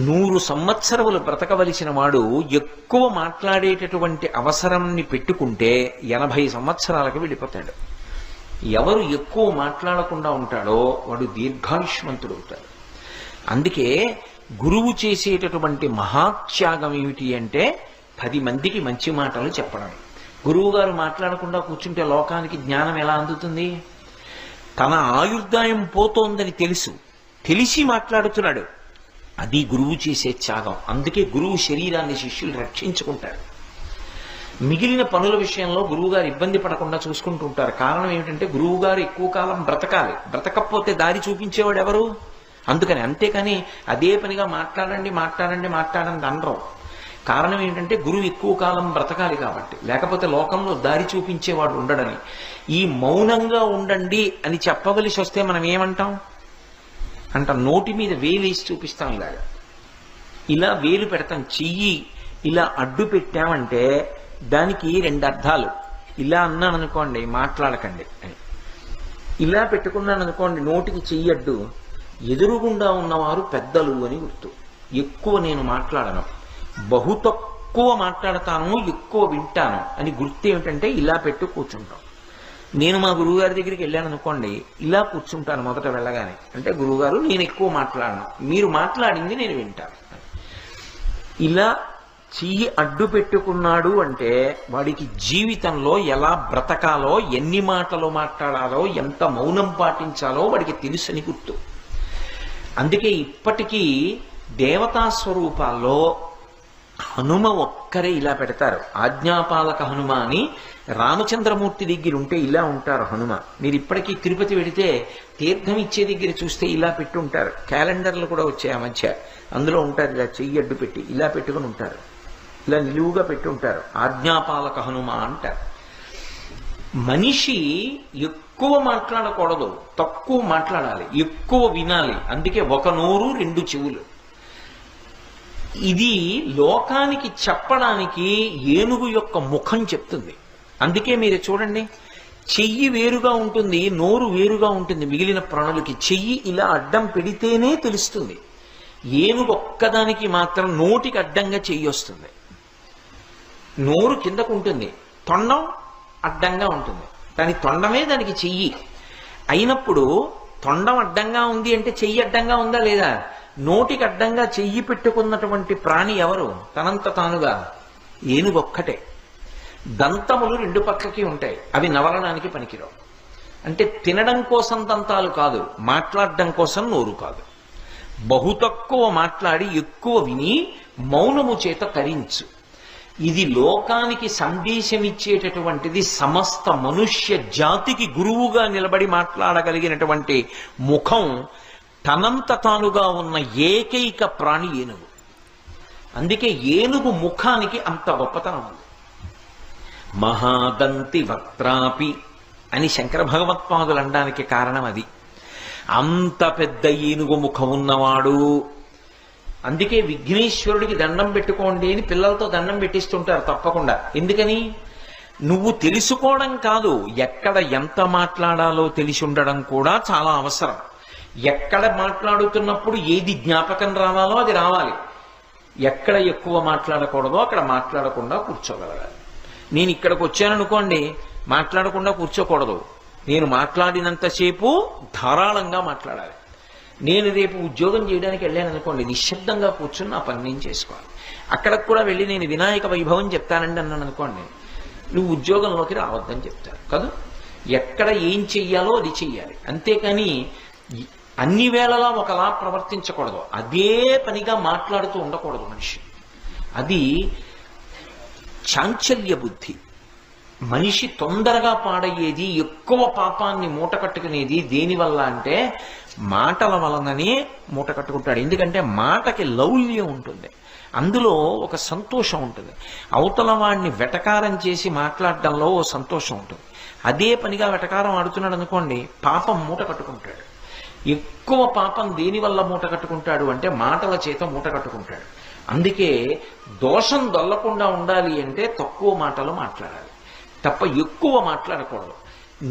100 సంవత్సరములు బ్రతకవలసిన వాడు ఎక్కువ మాట్లాడేటటువంటి అవసరాన్ని పెట్టుకుంటే 80 సంవత్సరాలకు వెళ్ళిపోతాడు. ఎవరు ఎక్కువ మాట్లాడకుండా ఉంటాడో వాడు దీర్ఘాయుష్మంతుడు అవుతాడు. అందుకే గురువు చేసేటటువంటి మహాత్యాగం ఏమిటి అంటే 10 మందికి మంచి మాటలు చెప్పడం. గురువుగారు మాట్లాడకుండా కూర్చుంటే లోకానికి జ్ఞానం ఎలా అందుతుంది? తన ఆయుర్దాయం పోతోందని తెలిసి మాట్లాడుతున్నాడు. అది గురువు చేసే త్యాగం. అందుకే గురువు శరీరాన్ని శిష్యులు రక్షించుకుంటారు. మిగిలిన పనుల విషయంలో గురువుగారు ఇబ్బంది పడకుండా చూసుకుంటూ ఉంటారు. కారణం ఏమిటంటే గురువుగారు ఎక్కువ కాలం బ్రతకాలి. బ్రతకపోతే దారి చూపించేవాడు ఎవరు? అందుకని. అంతేకాని అదే పనిగా మాట్లాడండి అనరు. కారణం ఏంటంటే గురువు ఎక్కువ కాలం బ్రతకాలి కాబట్టి. లేకపోతే లోకంలో దారి చూపించేవాడు ఉండడని. ఈ మౌనంగా ఉండండి అని చెప్పవలసి వస్తే మనం ఏమంటాం? నోటి మీద వేలేసి చూపిస్తాం. ఇలా వేలు పెడతాం. చెయ్యి ఇలా అడ్డు పెట్టామంటే దానికి 2 అర్థాలు. ఇలా అన్నాను అనుకోండి, మాట్లాడకండి అని. ఇలా పెట్టుకున్నాను అనుకోండి, నోటికి చెయ్యి అడ్డు, ఎదురుగుండా ఉన్నవారు పెద్దలు అని గుర్తు. ఎక్కువ నేను మాట్లాడను, బహు తక్కువ మాట్లాడతాను, ఎక్కువ వింటాను అని గుర్తు. ఏమిటంటే ఇలా పెట్టు కూర్చుంటాం. నేను మా గురువుగారి దగ్గరికి వెళ్ళాను అనుకోండి, ఇలా కూర్చుంటాను మొదట వెళ్ళగానే. అంటే గురువుగారు, నేను ఎక్కువ మాట్లాడను, మీరు మాట్లాడింది నేను వింటాను. ఇలా చెయ్యి అడ్డు పెట్టుకున్నాడు అంటే వాడికి జీవితంలో ఎలా బ్రతకాలో, ఎన్ని మాటలు మాట్లాడాలో, ఎంత మౌనం పాటించాలో వాడికి తెలుసని గుర్తు. అందుకే ఇప్పటికీ దేవతా స్వరూపాల్లో హనుమ ఒక్కరే ఇలా పెడతారు. ఆజ్ఞాపాలక హనుమ అని రామచంద్రమూర్తి దగ్గర ఉంటే ఇలా ఉంటారు హనుమ. మీరు ఇప్పటికీ తిరుపతి వెడితే తీర్థం ఇచ్చే దగ్గర చూస్తే ఇలా పెట్టి ఉంటారు. క్యాలెండర్లు కూడా వచ్చాయి ఆ మధ్య, అందులో ఉంటారు. ఇలా చెయ్యి అడ్డు పెట్టి ఇలా పెట్టుకుని ఉంటారు, ఇలా నిలువుగా పెట్టి ఉంటారు. ఆజ్ఞాపాలక హనుమ అంటారు. మనిషి ఎక్కువ మాట్లాడకూడదు, తక్కువ మాట్లాడాలి, ఎక్కువ వినాలి. అందుకే 1 నోరు 2 చెవులు. ఇది లోకానికి చెప్పడానికి ఏనుగు యొక్క ముఖం చెప్తుంది. అందుకే మీరు చూడండి, చెయ్యి వేరుగా ఉంటుంది, నోరు వేరుగా ఉంటుంది. మిగిలిన ప్రాణులకి చెయ్యి ఇలా అడ్డం పెడితేనే తెలుస్తుంది. ఏనుగు ఒక్కదానికి మాత్రం నోటికి అడ్డంగా చెయ్యి వస్తుంది. నోరు కిందకు ఉంటుంది, తొండం అడ్డంగా ఉంటుంది. దాని తొండమే దానికి చెయ్యి అయినప్పుడు, తొండం అడ్డంగా ఉంది అంటే చెయ్యి అడ్డంగా ఉందా లేదా? నోటికి అడ్డంగా చెయ్యి పెట్టుకున్నటువంటి ప్రాణి ఎవరు? తనంత తానుగా ఏనుగొక్కటే. దంతములు 2 పక్కకి ఉంటాయి, అవి నవలడానికి పనికిరావు. అంటే తినడం కోసం దంతాలు కాదు, మాట్లాడడం కోసం నోరు కాదు. బహు తక్కువ మాట్లాడి ఎక్కువ విని మౌనము చేత తరించు. ఇది లోకానికి సందేశమిచ్చేటటువంటిది. సమస్త మనుష్య జాతికి గురువుగా నిలబడి మాట్లాడగలిగినటువంటి ముఖం తనంత తానుగా ఉన్న ఏకైక ప్రాణి ఏనుగు. అందుకే ఏనుగు ముఖానికి అంత గొప్పతనం ఉంది. మహాదంతి వక్త్రాపి అని శంకర భగవత్పాదులు అనడానికి కారణం అది. అంత పెద్ద ఏనుగు ముఖం ఉన్నవాడు. అందుకే విఘ్నేశ్వరుడికి దండం పెట్టుకోండి అని పిల్లలతో దండం పెట్టిస్తుంటారు తప్పకుండా. ఎందుకని? నువ్వు తెలుసుకోవడం కాదు, ఎక్కడ ఎంత మాట్లాడాలో తెలిసి ఉండడం కూడా చాలా అవసరం. ఎక్కడ మాట్లాడుతున్నప్పుడు ఏది జ్ఞాపకం రావాలో అది రావాలి. ఎక్కడ ఎక్కువ మాట్లాడకూడదో అక్కడ మాట్లాడకుండా కూర్చోగలగాలి. నేను ఇక్కడికి వచ్చాననుకోండి, మాట్లాడకుండా కూర్చోకూడదు. నేను మాట్లాడినంతసేపు ధారాళంగా మాట్లాడాలి. నేను రేపు ఉద్యోగం చేయడానికి వెళ్ళాను అనుకోండి, నిశ్శబ్దంగా కూర్చుని నా పని నేను చేసుకోవాలి. అక్కడికి కూడా వెళ్ళి నేను వినాయక వైభవం చెప్తానండి అన్నాను అనుకోండి, నువ్వు ఉద్యోగంలోకి రావద్దని చెప్తారు కదా. ఎక్కడ ఏం చెయ్యాలో అది చెయ్యాలి. అంతేకాని అన్ని వేళలా ఒకలా ప్రవర్తించకూడదు. అదే పనిగా మాట్లాడుతూ ఉండకూడదు మనిషి. అది చాంచల్య బుద్ధి. మనిషి తొందరగా పాడయ్యేది, ఎక్కువ పాపాన్ని మూట కట్టుకునేది దేనివల్ల అంటే మాటల వలననే మూట కట్టుకుంటాడు. ఎందుకంటే మాటకి లౌల్యం ఉంటుంది, అందులో ఒక సంతోషం ఉంటుంది. అవతల వాడిని వెటకారం చేసి మాట్లాడడంలో ఓ సంతోషం ఉంటుంది. అదే పనిగా వెటకారం ఆడుతున్నాడు అనుకోండి, పాపం మూట కట్టుకుంటాడు. ఎక్కువ పాపం దేనివల్ల మూట కట్టుకుంటాడు అంటే మాటల చేత మూట కట్టుకుంటాడు. అందుకే దోషం దొల్లకుండా ఉండాలి అంటే తక్కువ మాటలు మాట్లాడాలి తప్ప ఎక్కువ మాట్లాడకూడదు.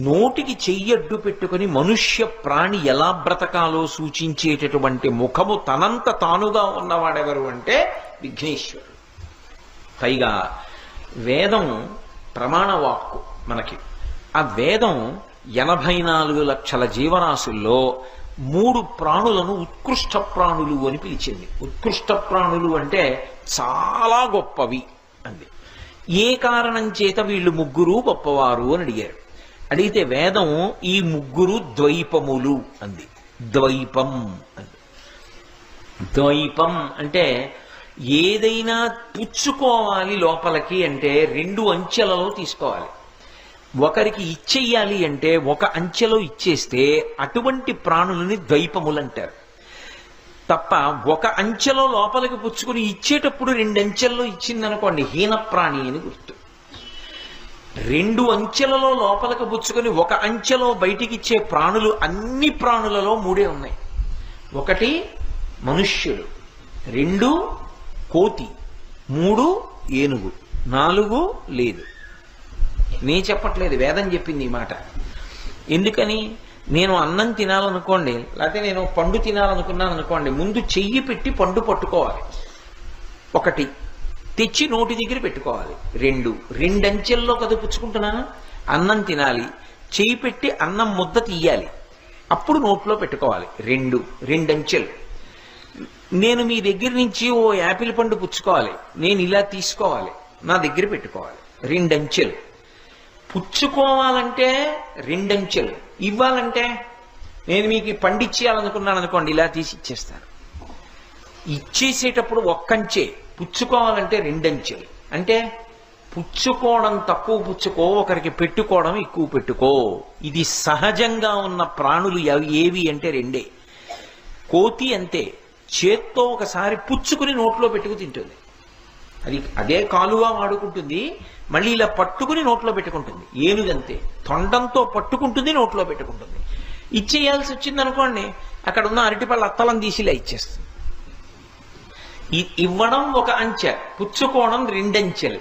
నోటికి చెయ్యడ్డు పెట్టుకుని మనుష్య ప్రాణి ఎలా బ్రతకాలో సూచించేటటువంటి ముఖము తనంత తానుగా ఉన్నవాడెవరు అంటే విఘ్నేశ్వరుడు. పైగా వేదం ప్రమాణవాక్కు మనకి. ఆ వేదం 84 లక్షల జీవరాశుల్లో 3 ప్రాణులను ఉత్కృష్ట ప్రాణులు అని పిలిచింది. ఉత్కృష్ట ప్రాణులు అంటే చాలా గొప్పవి అంది. ఏ కారణం చేత వీళ్ళు ముగ్గురు గొప్పవారు అని అడిగారు. అడిగితే వేదం ఈ ముగ్గురు ద్వైపములు అంది. ద్వైపం అంది. ద్వైపం అంటే ఏదైనా పుచ్చుకోవాలి లోపలికి అంటే 2 అంచెలలో తీసుకోవాలి. ఒకరికి ఇచ్చేయాలి అంటే ఒక అంచెలో ఇచ్చేస్తే అటువంటి ప్రాణులని ద్వైపములు అంటారు. తప్ప ఒక అంచెలో లోపలికి పుచ్చుకుని ఇచ్చేటప్పుడు 2 అంచెల్లో ఇచ్చిందనుకోండి హీన ప్రాణి అని గుర్తు. 2 అంచెలలో లోపలికి పుచ్చుకొని ఒక అంచెలో బయటికి ఇచ్చే ప్రాణులు అన్ని ప్రాణులలో 3 ఉన్నాయి. 1 మనుష్యుడు, 2 కోతి, 3 ఏనుగు, 4 లేదు. నే చెప్పట్లేదు, వేదం చెప్పింది ఈ మాట. ఎందుకని? నేను అన్నం తినాలనుకోండి, లేకపోతే నేను పండు తినాలనుకున్నాను అనుకోండి, ముందు చెయ్యి పెట్టి పండు పట్టుకోవాలి. 1 తెచ్చి నోటి దగ్గర పెట్టుకోవాలి. 2 అంచెల్లో కదా పుచ్చుకుంటున్నాను. అన్నం తినాలి, చెయ్యి పెట్టి అన్నం ముద్ద తీయాలి, అప్పుడు నోట్లో పెట్టుకోవాలి. 2 అంచెలు. నేను మీ దగ్గర నుంచి ఓ యాపిల్ పండు పుచ్చుకోవాలి, నేను ఇలా తీసుకోవాలి, నా దగ్గర పెట్టుకోవాలి. 2 అంచెలు. పుచ్చుకోవాలంటే 2 అంచెలు. ఇవ్వాలంటే నేను మీకు పండిచ్చేయాలనుకున్నాను అనుకోండి, ఇలా తీసి ఇచ్చేస్తాను. ఇచ్చేసేటప్పుడు 1 అంచె, పుచ్చుకోవాలంటే 2 అంచెలు. అంటే పుచ్చుకోవడం తక్కువ పుచ్చుకో, ఒకరికి పెట్టుకోవడం ఎక్కువ పెట్టుకో. ఇది సహజంగా ఉన్న ప్రాణులు ఏవి అంటే 2. కోతి అంతే, చేత్తో ఒకసారి పుచ్చుకుని నోట్లో పెట్టుకు తింటుంది. అదే కాలుగా వాడుకుంటుంది, మళ్ళీ ఇలా పట్టుకుని నోట్లో పెట్టుకుంటుంది. ఏనుగంతే, తొండంతో పట్టుకుంటుంది, నోట్లో పెట్టుకుంటుంది. ఇచ్చేయాల్సి వచ్చింది అనుకోండి, అక్కడ ఉన్న అరటిపళ్ళ అత్తలం తీసి ఇలా ఇచ్చేస్తుంది. ఇవ్వడం 1 అంచె, పుచ్చుకోవడం 2 అంచెలు.